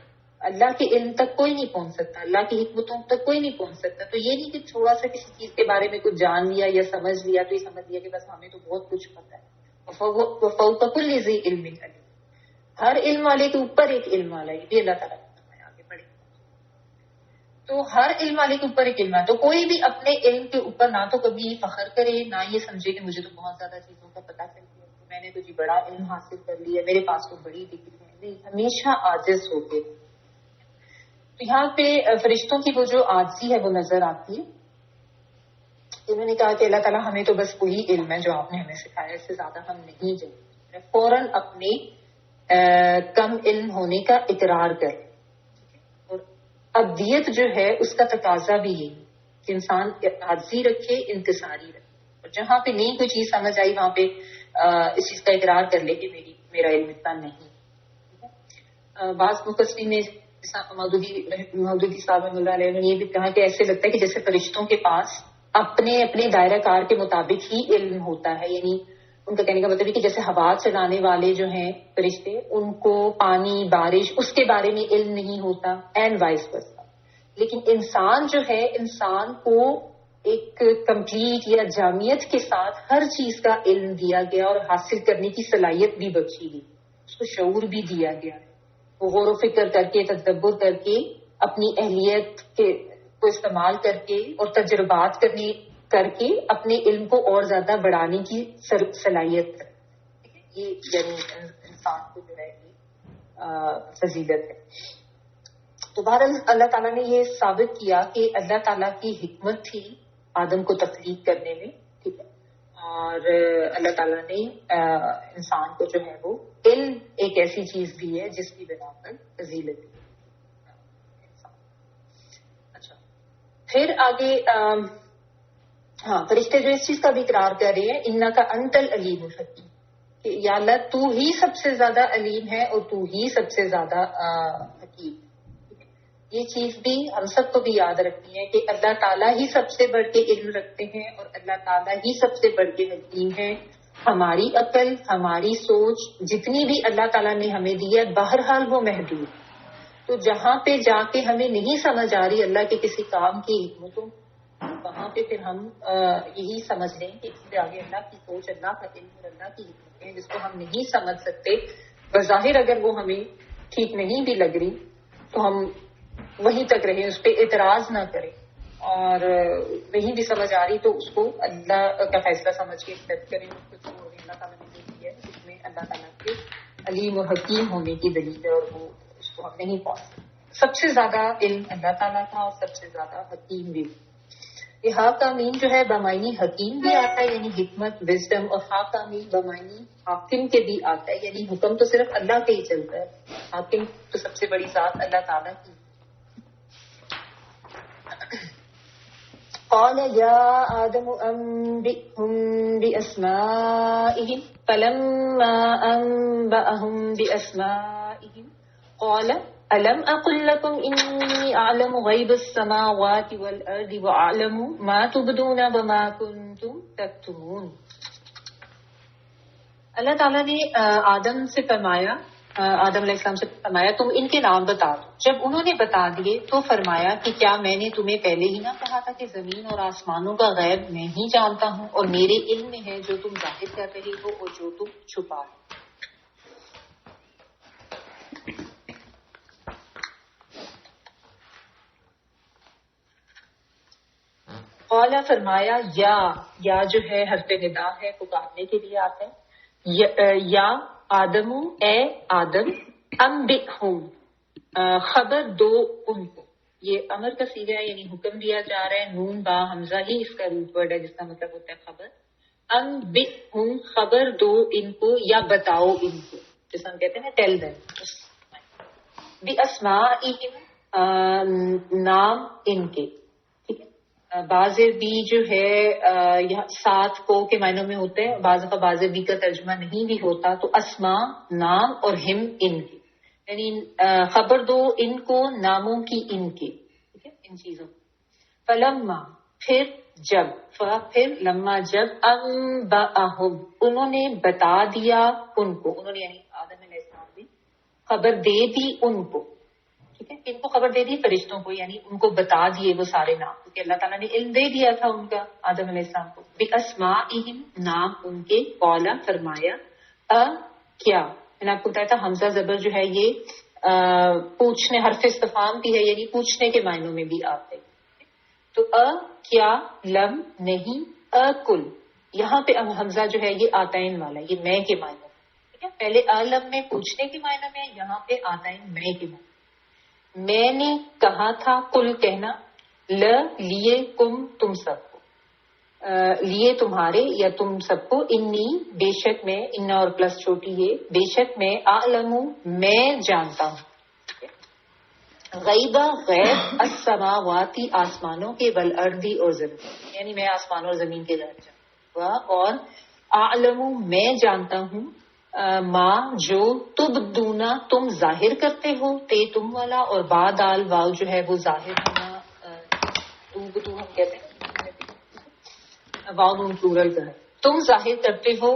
اللہ کے علم تک کوئی نہیں پہنچ سکتا, اللہ کی حکمتوں تک کوئی نہیں پہنچ سکتا. تو یہ نہیں کہ تھوڑا سا کسی چیز کے بارے میں کچھ جان لیا یا سمجھ لیا تو یہ سمجھ لیا کہ بس ہمیں تو بہت کچھ پتا ہے. فوق کل ذی علم علیم, ہر علم والے کے اوپر ایک علم والا ہے. یہ بھی اللہ تعالیٰ نے آگے بڑھے. تو ہر علم والے کے اوپر ایک علم ہے. تو کوئی بھی اپنے علم کے اوپر نہ تو کبھی فخر کرے, نہ یہ سمجھے کہ مجھے تو بہت زیادہ چیزوں کا پتا چل گیا, میں نے تو جی بڑا علم حاصل کر لیا, میرے پاس تو بڑی ڈگری ہے. نہیں, ہمیشہ عاجز ہوتے. تو یہاں پہ فرشتوں کی وہ جو عاجزی ہے وہ نظر آتی ہے. انہوں نے کہا کہ اللہ تعالیٰ ہمیں تو بس وہی علم ہے جو آپ نے ہمیں سکھایا, اس سے زیادہ ہم نہیں جانتے. فوراً اپنے کم علم ہونے کا اقرار کر. اور ابدیت جو ہے اس کا تقاضا بھی یہی کہ انسان عاجزی رکھے, انکساری رکھے, اور جہاں پہ نہیں کوئی چیز سمجھ آئی وہاں پہ اس چیز کا اقرار کر لے کہ میرا علم اتنا نہیں. بعض مفسرین نے مودودی صاحب رحمۃ اللہ علیہ نے یہ بھی کہا کہ ایسے لگتا ہے کہ جیسے فرشتوں کے پاس اپنے اپنے دائرہ کار کے مطابق ہی علم ہوتا ہے. یعنی ان کا کہنے کا مطلب ہے کہ جیسے ہوا چلانے والے جو ہیں فرشتے, ان کو پانی بارش اس کے بارے میں علم نہیں ہوتا, اینڈ وائس ورسا. لیکن انسان جو ہے, انسان کو ایک کمپلیٹ یا جامعیت کے ساتھ ہر چیز کا علم دیا گیا اور حاصل کرنے کی صلاحیت بھی بخشی گئی, اس کو شعور بھی دیا گیا. وہ غور و فکر کر کے, تدبر کر کے, اپنی اہلیت کو استعمال کر کے اور تجربات کر کے اپنے علم کو اور زیادہ بڑھانے کی صلاحیت ہے. یہ یعنی انسان کو جو ہے یہ فضیلت ہے. تو بہرحال اللہ تعالیٰ نے یہ ثابت کیا کہ اللہ تعالیٰ کی حکمت تھی آدم کو تخلیق کرنے میں. ٹھیک ہے. اور اللہ تعالیٰ نے انسان کو جو ہے وہ علم ایک ایسی چیز بھی ہے جس کی بنا پر فضیلت ہے. اچھا, پھر آگے فرشتے جو اس چیز کا بھی اقرار کر رہے ہیں, انا کا انت العلیم الحکیم, کہ یا اللہ تو ہی سب سے زیادہ علیم ہے اور تو ہی سب سے زیادہ حکیم. یہ چیز بھی ہم سب کو بھی یاد رکھنی ہے کہ اللہ تعالیٰ ہی سب سے بڑھ کے علم رکھتے ہیں اور اللہ تعالیٰ ہی سب سے بڑھ کے حکیم ہے. ہماری عقل, ہماری سوچ جتنی بھی اللہ تعالیٰ نے ہمیں دی ہے بہرحال وہ محدود. تو جہاں پہ جا کے ہمیں نہیں سمجھ آ رہی اللہ کے کسی کام کی حکمتوں, وہاں پہ پھر ہم یہی سمجھ لیں کہ اس سے آگے اللہ کی سوچ, اللہ کا علم اور اللہ کی حکمتیں جس کو ہم نہیں سمجھ سکتے. بظاہر اگر وہ ہمیں ٹھیک نہیں بھی لگ رہی تو ہم وہیں تک رہیں, اس پہ اعتراض نہ کریں, اور نہیں بھی سمجھ آ رہی تو اس کو اللہ کا فیصلہ سمجھ کے ایکسپٹ کریں. اللہ تعالیٰ نے یہ کیا ہے جس میں اللہ تعالیٰ کے علیم اور حکیم ہونے کی دلیل ہے, اور وہ اس کو ہم نہیں پہنچ سکتے. سب سے زیادہ علم اللہ تعالیٰ کا اور سب سے زیادہ حکیم بھی. یہ ہا کا مین جو ہے بمعنی حکیم بھی آتا ہے, یعنی حکمت, وزڈم, اور ہا کا مین بمعنی حاکم کے بھی آتا ہے, یعنی حکم تو صرف اللہ کا ہی چلتا ہے, حاکم تو سب سے بڑی ذات اللہ تعالیٰ کی. قال يا آدم أنبئهم بأسمائهم فلما أنبأهم بأسمائهم قال ألم أقل لكم إني أعلم غيب السماوات والأرض وأعلم ما تبدون وما كنتم تكتمون. اللہ تعالیٰ نے آدم سے فرمایا آدم علیہ السلام سے فرمایا تم ان کے نام بتا دو. جب انہوں نے بتا دیے تو فرمایا کہ کیا میں نے تمہیں پہلے ہی نہ کہا تھا کہ زمین اور آسمانوں کا غیب میں ہی جانتا ہوں اور میرے علم میں ہے جو تم ظاہر کر رہے ہو اور جو تم چھپا رہے ہو. قال فرمایا یا جو ہے حرف ندا ہے پکارنے کے لیے آتا ہے. یا آدم اے آدم انبئہم خبر دو ان کو. یہ امر کا صیغہ ہے یعنی حکم دیا جا رہا ہے. نون با حمزہ ہی اس کا روٹ ورڈ ہے جس کا مطلب ہوتا ہے خبر. انبئہم خبر دو ان کو یا بتاؤ ان کو جیسے ہم کہتے ہیں نا ٹیل دیم. باسمائہم نام ان کے. بعض بھی جو ہے یہاں ساتھ کو کے معنوں میں ہوتے ہیں. بعض کا بعض بھی کا ترجمہ نہیں بھی ہوتا تو اسما نام اور ہم ان کے یعنی خبر دو ان کو ناموں کی ان کے. ٹھیک ہے ان چیزوں. فلما پھر جب پھر لما جب انبأہم انہوں نے بتا دیا ان کو. انہوں نے یعنی آدم علیہ السلام نے خبر دے دی ان کو. ٹھیک ہے ان کو خبر دے دی فرشتوں کو یعنی ان کو بتا دیے وہ سارے نام کیونکہ اللہ تعالیٰ نے علم دے دیا تھا ان کا آدم علیہ السلام کو. باسمائہم نام ان کے. قال فرمایا کیا میں نے آپ کو بتایا تھا حمزہ زبر جو ہے یہ پوچھنے حرف استفہام بھی ہے یعنی پوچھنے کے معنوں میں بھی آتے. تو کیا لم نہیں کل یہاں پہ حمزہ جو ہے یہ آتائن والا یہ میں کے معنوں میں. ٹھیک ہے پہلے لم میں پوچھنے کے معنوں میں یہاں پہ آتائن میں کے معنوں. میں نے کہا تھا کل کہنا لیے تم سب کو لیے تمہارے یا تم سب کو. انی بے شک میں ان اور پلس چھوٹی ہے بے شک میں اعلم میں جانتا ہوں. غیبہ غیب السماواتی آسمانوں کے والارضی اور زمین یعنی میں آسمان اور زمین کے غیب جانتا ہوں. اور اعلم میں جانتا ہوں ماں جو تبدونا تم ظاہر کرتے ہو تم والا اور بعد آل واو جو ہے وہ ظاہر ہونا تو ہم کہتے ہیں واو نون پلورل کا ہے. تم ظاہر کرتے ہو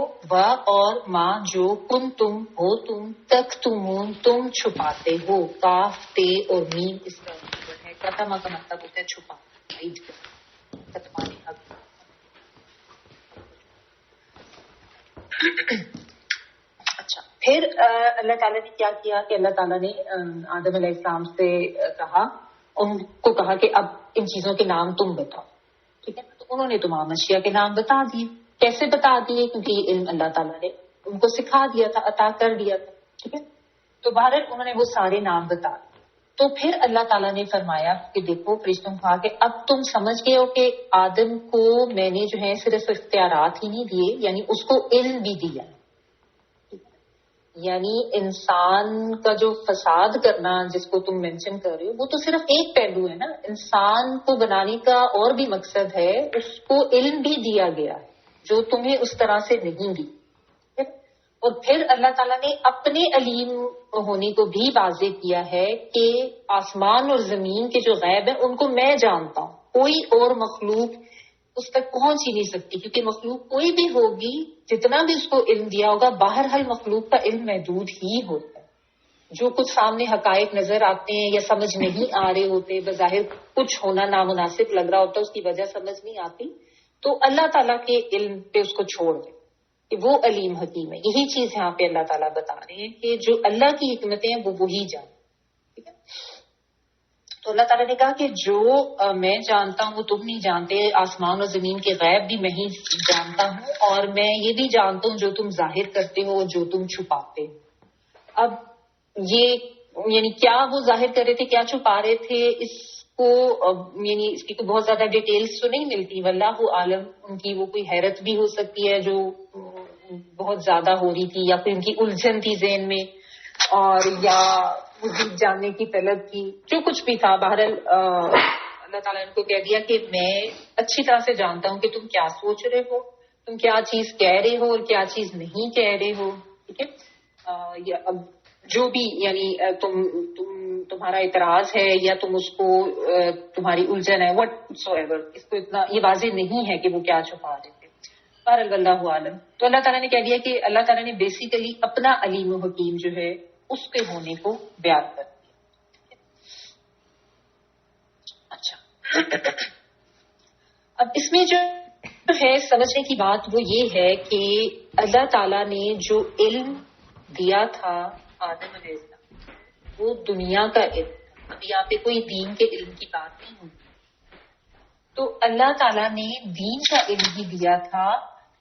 اور ماں جو کن تم ہو تم تک تم چھپاتے ہو. کاف تے اور میم اس کا مطلب ہے کتما کا مطلب ہوتا ہے چھپا اچھا. پھر اللہ تعالیٰ نے کیا کیا کہ اللہ تعالیٰ نے آدم علیہ السلام سے کہا ان کو کہا کہ اب ان چیزوں کے نام تم بتاؤ. ٹھیک ہے تو انہوں نے تمام اشیاء کے نام بتا دیے. کیسے بتا دیے کیونکہ یہ علم اللہ تعالیٰ نے ان کو سکھا دیا تھا عطا کر دیا تھا. ٹھیک ہے تو بہرحال انہوں نے وہ سارے نام بتا دیے. تو پھر اللہ تعالیٰ نے فرمایا کہ دیکھو فرشتوں کو کہا کہ اب تم سمجھ گئے ہو کہ آدم کو میں نے جو ہے صرف اختیارات ہی نہیں دیے یعنی اس کو علم بھی دیا. یعنی انسان کا جو فساد کرنا جس کو تم مینشن کر رہے ہو وہ تو صرف ایک پہلو ہے نا. انسان کو بنانے کا اور بھی مقصد ہے. اس کو علم بھی دیا گیا ہے جو تمہیں اس طرح سے نہیں دی. اور پھر اللہ تعالیٰ نے اپنے علیم ہونے کو بھی واضح کیا ہے کہ آسمان اور زمین کے جو غیب ہیں ان کو میں جانتا ہوں. کوئی اور مخلوق اس تک پہنچ ہی نہیں سکتی کیونکہ مخلوق کوئی بھی ہوگی جتنا بھی اس کو علم دیا ہوگا بہرحال مخلوق کا علم محدود ہی ہوتا ہے. جو کچھ سامنے حقائق نظر آتے ہیں یا سمجھ نہیں آ رہے ہوتے بظاہر کچھ ہونا نامناسب لگ رہا ہوتا ہے اس کی وجہ سمجھ نہیں آتی تو اللہ تعالیٰ کے علم پہ اس کو چھوڑ دیں کہ وہ علیم حکیم ہے. یہی چیز یہاں پہ اللہ تعالیٰ بتا رہے ہیں کہ جو اللہ کی حکمتیں ہیں وہ وہی جانے. ٹھیک ہے تو اللہ تعالیٰ نے کہا کہ جو میں جانتا ہوں وہ تم نہیں جانتے. آسمان اور زمین کے غیب بھی میں ہی جانتا ہوں اور میں یہ بھی جانتا ہوں جو تم ظاہر کرتے ہو جو تم چھپاتے ہو. اب یہ یعنی کیا وہ ظاہر کر رہے تھے کیا چھپا رہے تھے اس کو یعنی اس کی تو بہت زیادہ ڈیٹیلز تو نہیں ملتی. واللہ عالم ان کی وہ کوئی حیرت بھی ہو سکتی ہے جو بہت زیادہ ہو رہی تھی یا پھر ان کی الجھن تھی ذہن میں اور یا مزید جاننے کی طلب کی جو کچھ بھی تھا. بہرحال اللہ تعالیٰ نے ان کو کہہ دیا کہ میں اچھی طرح سے جانتا ہوں کہ تم کیا سوچ رہے ہو تم کیا چیز کہہ رہے ہو اور کیا چیز نہیں کہہ رہے ہو. ٹھیک ہے اب جو بھی یعنی تمہارا اعتراض ہے یا تم اس کو تمہاری الجھن ہے وٹ سو ایور اس کو اتنا یہ واضح نہیں ہے کہ وہ کیا چھپا رہے تھے. بہرحال اللہ عالم. تو اللہ تعالیٰ نے کہہ دیا کہ اللہ تعالیٰ نے بیسیکلی اپنا علیم و حکیم جو ہے اس کے ہونے کو بیان کرتی ہے. اچھا، اب اس میں جو ہے سمجھنے کی بات وہ یہ ہے کہ اللہ تعالیٰ نے جو علم دیا تھا آدم علیہ السلام وہ دنیا کا علم. اب یہاں پہ کوئی دین کے علم کی بات نہیں ہوئی. تو اللہ تعالیٰ نے دین کا علم ہی دیا تھا.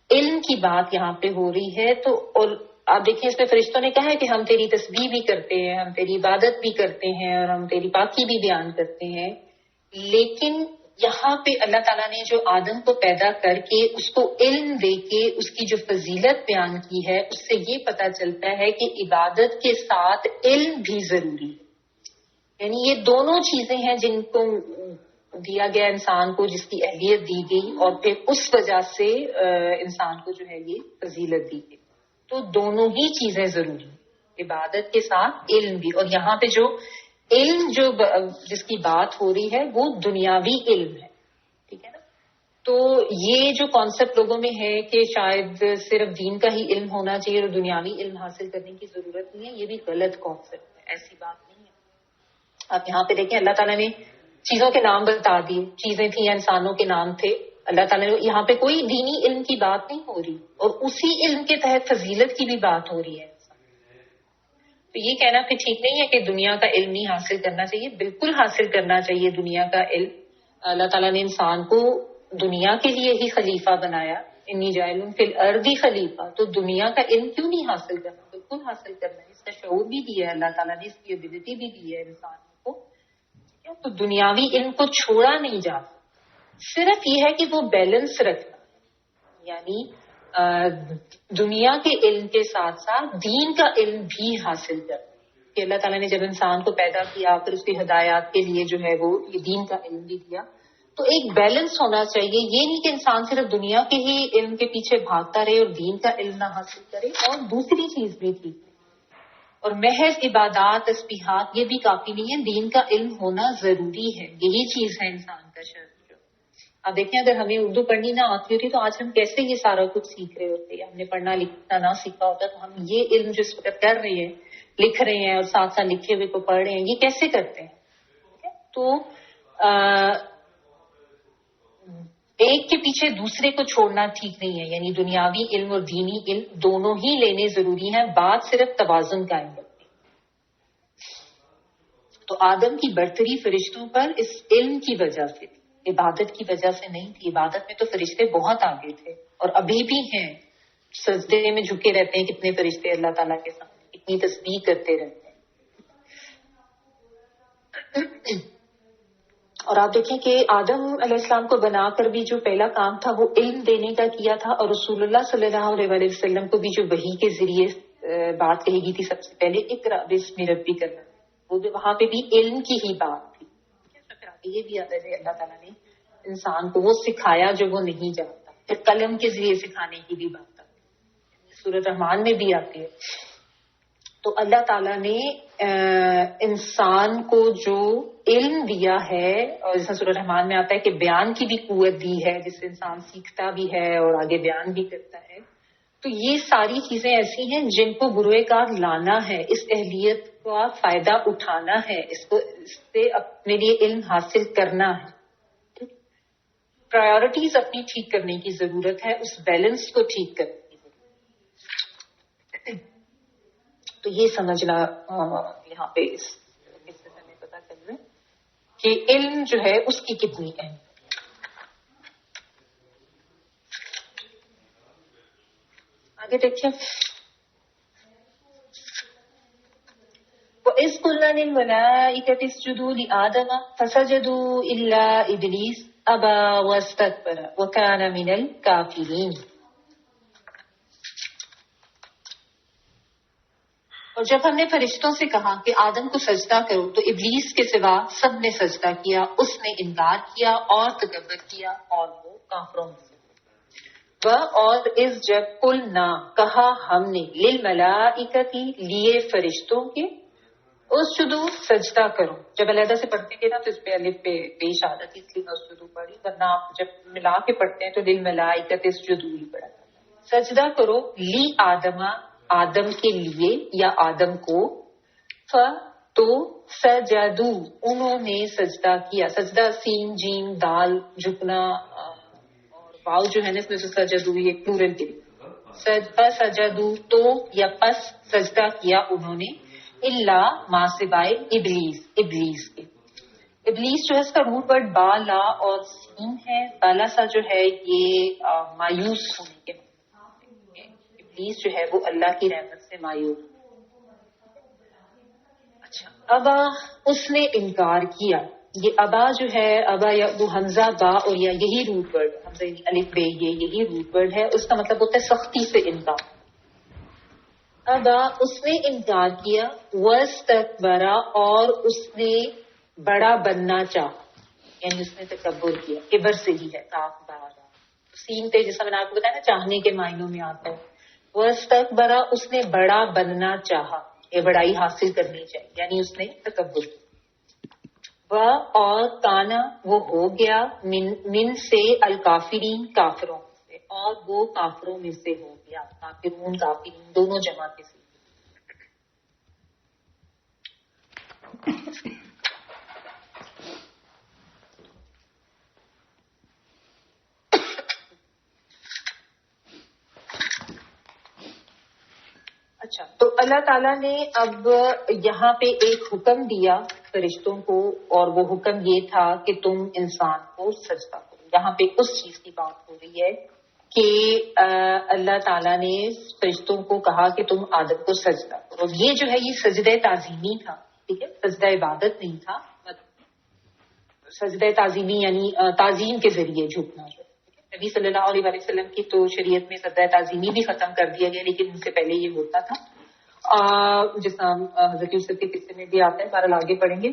علم کی بات یہاں پہ ہو رہی ہے. تو اور آپ دیکھیں اس میں فرشتوں نے کہا ہے کہ ہم تیری تسبیح بھی کرتے ہیں, ہم تیری عبادت بھی کرتے ہیں, اور ہم تیری پاکی بھی بیان کرتے ہیں. لیکن یہاں پہ اللہ تعالیٰ نے جو آدم کو پیدا کر کے اس کو علم دے کے اس کی جو فضیلت بیان کی ہے, اس سے یہ پتہ چلتا ہے کہ عبادت کے ساتھ علم بھی ضروری ہے. یعنی یہ دونوں چیزیں ہیں جن کو دیا گیا انسان کو, جس کی اہلیت دی گئی, اور پھر اس وجہ سے انسان کو جو ہے یہ فضیلت دی گئی. تو دونوں ہی چیزیں ضروری ہیں, عبادت کے ساتھ علم بھی. اور یہاں پہ جو علم جو جس کی بات ہو رہی ہے وہ دنیاوی علم ہے, ٹھیک ہے نا. تو یہ جو کانسیپٹ لوگوں میں ہے کہ شاید صرف دین کا ہی علم ہونا چاہیے اور دنیاوی علم حاصل کرنے کی ضرورت نہیں ہے, یہ بھی غلط کانسیپٹ ہے. ایسی بات نہیں ہے. آپ یہاں پہ دیکھیں اللہ تعالیٰ نے چیزوں کے نام بتا دیے, چیزیں تھیں, انسانوں کے نام تھے. اللہ تعالیٰ نے یہاں پہ کوئی دینی علم کی بات نہیں ہو رہی, اور اسی علم کے تحت فضیلت کی بھی بات ہو رہی ہے. تو یہ کہنا پھر ٹھیک نہیں ہے کہ دنیا کا علم نہیں حاصل کرنا چاہیے. بالکل حاصل کرنا چاہیے دنیا کا علم. اللہ تعالیٰ نے انسان کو دنیا کے لیے ہی خلیفہ بنایا, انی جاعل فی الارض خلیفہ. تو دنیا کا علم کیوں نہیں حاصل کرنا, بالکل حاصل کرنا ہے. اس کا شعور بھی دیا ہے اللہ تعالیٰ نے, اس کی ایبلٹی بھی دی ہے انسان کو. تو دنیاوی علم کو چھوڑا نہیں جا سکتا. صرف یہ ہے کہ وہ بیلنس رکھنا, یعنی دنیا کے علم کے ساتھ ساتھ دین کا علم بھی حاصل کرنا. کہ اللہ تعالیٰ نے جب انسان کو پیدا کیا پھر اس کی ہدایات کے لیے جو ہے وہ یہ دین کا علم بھی دیا. تو ایک بیلنس ہونا چاہیے. یہ نہیں کہ انسان صرف دنیا کے ہی علم کے پیچھے بھاگتا رہے اور دین کا علم نہ حاصل کرے. اور دوسری چیز بھی تھی, اور محض عبادات تسبیحات یہ بھی کافی نہیں ہے, دین کا علم ہونا ضروری ہے. یہی چیز ہے انسان کا شرط. آپ دیکھیں اگر ہمیں اردو پڑھنی نہ آتی ہوتی تو آج ہم کیسے یہ سارا کچھ سیکھ رہے ہوتے. ہم نے پڑھنا لکھنا نہ سیکھا ہوتا تو ہم یہ علم جو اس وقت کر رہے ہیں, لکھ رہے ہیں اور ساتھ ساتھ لکھے ہوئے کو پڑھ رہے ہیں, یہ کیسے کرتے ہیں. تو ایک کے پیچھے دوسرے کو چھوڑنا ٹھیک نہیں ہے. یعنی دنیاوی علم اور دینی علم دونوں ہی لینے ضروری ہیں. بات صرف توازن قائم کرتی ہے. تو آدم کی برتری فرشتوں پر اس علم کی وجہ سے تھی, عبادت کی وجہ سے نہیں تھی. عبادت میں تو فرشتے بہت آگے تھے اور ابھی بھی ہیں. سجدے میں جھکے رہتے ہیں کتنے فرشتے اللہ تعالیٰ کے سامنے, اتنی تسبیح کرتے رہتے ہیں. اور آپ دیکھیں کہ آدم علیہ السلام کو بنا کر بھی جو پہلا کام تھا وہ علم دینے کا کیا تھا. اور رسول اللہ صلی اللہ علیہ وسلم کو بھی جو وحی کے ذریعے بات کہی گئی تھی سب سے پہلے, اقرا باسم ربک کرنا, وہ بھی وہاں پہ بھی علم کی ہی بات تھی. پھر آگے یہ بھی آتا ہے اللہ تعالیٰ نے انسان کو وہ سکھایا جو وہ نہیں جانتا. پھر قلم کے ذریعے سکھانے کی بھی بات آتی ہے, سورۃ رحمان میں بھی آتی ہے. تو اللہ تعالیٰ نے انسان کو جو علم دیا ہے, اور جیسا سورۃ رحمان میں آتا ہے کہ بیان کی بھی قوت دی ہے جس سے انسان سیکھتا بھی ہے اور آگے بیان بھی کرتا ہے. تو یہ ساری چیزیں ایسی ہیں جن کو بروئے کار لانا ہے, اس اہلیت کا فائدہ اٹھانا ہے, اس سے اپنے لیے علم حاصل کرنا ہے. پرائیورٹیز اپنی ٹھیک کرنے کی ضرورت ہے, اس بیلنس کو ٹھیک کرنے کی ضرورت ہے. تو یہ سمجھنا یہاں پہ اس سے ہمیں پتا چل رہا ہے کہ علم جو ہے اس کی کتنی اہمیت. آگے دیکھیں, وَإِذْ قُلْنَا لِلْمَلَائِكَةِ اسْجُدُوا لِآدَمَ فَسَجَدُوا إِلَّا إِبْلِيسَ أَبَى وَاسْتَكْبَرَ وَكَانَ مِنَ الْكَافِرِينَ. اور جب ہم نے فرشتوں سے کہا کہ آدم کو سجدہ کرو تو ابلیس کے سوا سب نے سجدہ کیا, اس نے انکار کیا اور تکبر کیا اور وہ کافروں میں سے. اور اس جب قلنا کہا ہم نے للملائکتی لیے فرشتوں کے, اسجدوا سجدہ کرو. جب علیحدہ سے پڑھتے ہیں نا تو اس پہ الف پہ پیش عادت اس لیے اسجدوا پڑھی, ورنہ جب ملا کے پڑھتے ہیں تو للملائکتی اسجدوا ہی پڑھا. سجدہ کرو لی آدم, آدم کے لیے یا آدم کو, تو سجدو انہوں نے سجدہ کیا. سجدہ سین جیم دال جھکنا اور واو جو ہے نا اس میں سے سجدو یہ پلورل کے لیے سجدو تو یا پس سجدہ کیا انہوں نے الا ما سوائے ابلیس کے. ابلیس جو ہے اس کا روٹ ورڈ بالا اور سین ہے. بالا سا جو ہے یہ مایوس ہونے کے ابلیس جو ہے وہ اللہ کی رحمت سے مایوس. اچھا ابا اس نے انکار کیا. یہ ابا جو ہے ابا یا وہ حمزہ با اور یا یہی روٹ ورڈ حمزہ الف بے یہی روٹ ورڈ ہے. اس کا مطلب ہوتا ہے سختی سے انکار. ابا اس نے انکار کیا واستکبرا اور اس نے بڑا بننا چاہا یعنی اس نے تکبر کیا. کبر سے ہی ہے کاف بارا سین پہ جیسا میں نے آپ کو بتایا نا چاہنے کے معنوں میں آتا ہے. واستکبرا اس نے بڑا بننا چاہا یہ بڑائی حاصل کرنی چاہیے یعنی اس نے تکبر کیا. وہ اور کانا وہ ہو گیا من سے الکافرین کافروں سے اور وہ کافروں میں سے ہو گیا. کافرون کافرین دونوں جمع کے سے. اچھا تو اللہ تعالیٰ نے اب یہاں پہ ایک حکم دیا فرشتوں کو اور وہ حکم یہ تھا کہ تم انسان کو سجدہ کرو. یہاں پہ اس چیز کی بات ہو رہی ہے کہ اللہ تعالیٰ نے فرشتوں کو کہا کہ تم آدم کو سجدہ کرو. یہ جو ہے یہ سجدہ تعظیمی تھا. ٹھیک ہے سجدہ عبادت نہیں تھا. سجدہ تعظیمی یعنی تعظیم کے ذریعے جھکنا. جو نبی صلی اللہ علیہ وسلم کی تو شریعت میں سجدہ تعظیمی بھی ختم کر دیا گیا لیکن ان سے پہلے یہ ہوتا تھا جس حضرت یوسف کے قصے میں بھی آتا ہے. بہرحال آگے پڑھیں گے.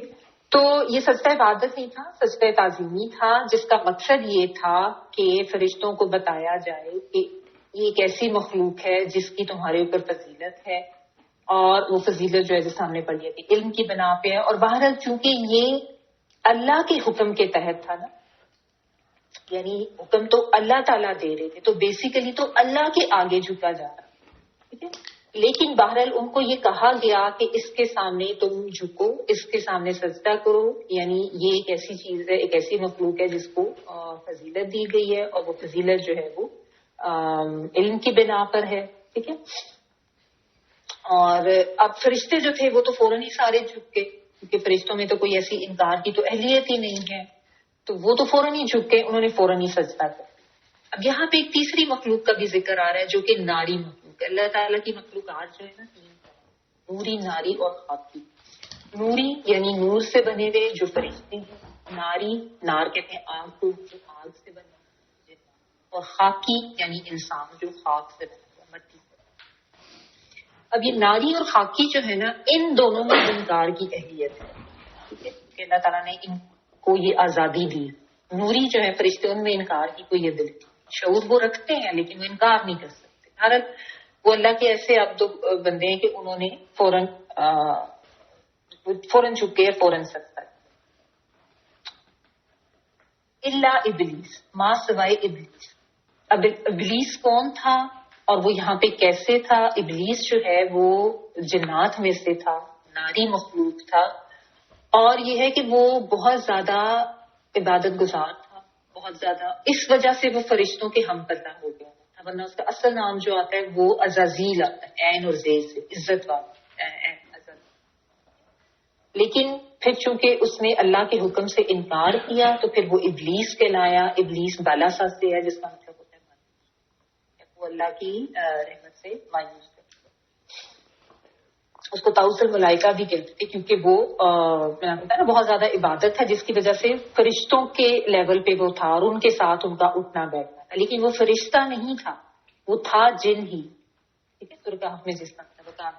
تو یہ سجدہ عبادت نہیں تھا سجدہ تعظیمی تھا جس کا مقصد یہ تھا کہ فرشتوں کو بتایا جائے کہ یہ ایک ایسی مخلوق ہے جس کی تمہارے اوپر فضیلت ہے اور وہ فضیلت جو ہے جو سامنے پڑی ہے علم کی بنا پہ ہے. اور بہرحال چونکہ یہ اللہ کے حکم کے تحت تھا نا یعنی حکم تو اللہ تعالیٰ دے رہے تھے تو بیسیکلی تو اللہ کے آگے جھکا جا رہا. ٹھیک ہے لیکن بہرحال ان کو یہ کہا گیا کہ اس کے سامنے تم جھکو اس کے سامنے سجدہ کرو یعنی یہ ایک ایسی چیز ہے ایک ایسی مخلوق ہے جس کو فضیلت دی گئی ہے اور وہ فضیلت جو ہے وہ علم کی بنا پر ہے. ٹھیک ہے اور اب فرشتے جو تھے وہ تو فوراً ہی سارے جھک گئے کیونکہ فرشتوں میں تو کوئی ایسی انکار کی تو اہلیت ہی نہیں ہے تو وہ تو فوراً ہی جھک گئے. انہوں نے فوراً ہی سجدہ کر. اب یہاں پہ ایک تیسری مخلوق کا بھی ذکر آ رہا ہے جو کہ ناری مخلوق ہے. اللہ تعالیٰ کی مخلوقات جو ہے نا نوری ناری اور خاکی. نوری یعنی نور سے بنے ہوئے جو فرشتے ہیں. ناری نار کہتے ہیں آگ کو جو آگ سے بنے ہوئے اور خاکی یعنی انسان جو خاک سے بنے ہوئے مٹی سے. اب یہ ناری اور خاکی جو ہے نا ان دونوں میں انکار کی اہلیت ہے. ٹھیک ہے کہ اللہ تعالیٰ نے ان کو یہ آزادی دی. نوری جو ہے فرشتے ان میں انکار کی کوئی ابیلٹی شعور وہ رکھتے ہیں لیکن وہ انکار نہیں کر سکتے. ہر وہ اللہ کے ایسے اب تو بندے ہیں کہ انہوں نے فوراً جھک گئے فوراً سجدہ. الا ابلیس ما سوائے ابلیس. اب ابلیس کون تھا اور وہ یہاں پہ کیسے تھا؟ ابلیس جو ہے وہ جنات میں سے تھا ناری مخلوق تھا اور یہ ہے کہ وہ بہت زیادہ عبادت گزار تھا بہت زیادہ. اس وجہ سے وہ فرشتوں کے ہم پردہ ہو گیا تھا ورنہ اس کا اصل نام جو آتا ہے وہ عزازیل آتا ہے عین اور زیر سے عزت والا. لیکن پھر چونکہ اس نے اللہ کے حکم سے انکار کیا تو پھر وہ ابلیس کہلایا. ابلیس بالاسا سے ہے جس کا مطلب ہوتا ہے مایوس. وہ اللہ کی رحمت سے مایوس. اس کو طاؤس الملائکہ بھی کہتے تھے کیونکہ وہ نا بہت زیادہ عبادت ہے جس کی وجہ سے فرشتوں کے لیول پہ وہ تھا اور ان کے ساتھ ان کا اٹھنا بیٹھنا تھا لیکن وہ فرشتہ نہیں تھا وہ تھا جن ہی. ٹھیک ہے سورۃ کہف میں جس طرح بتا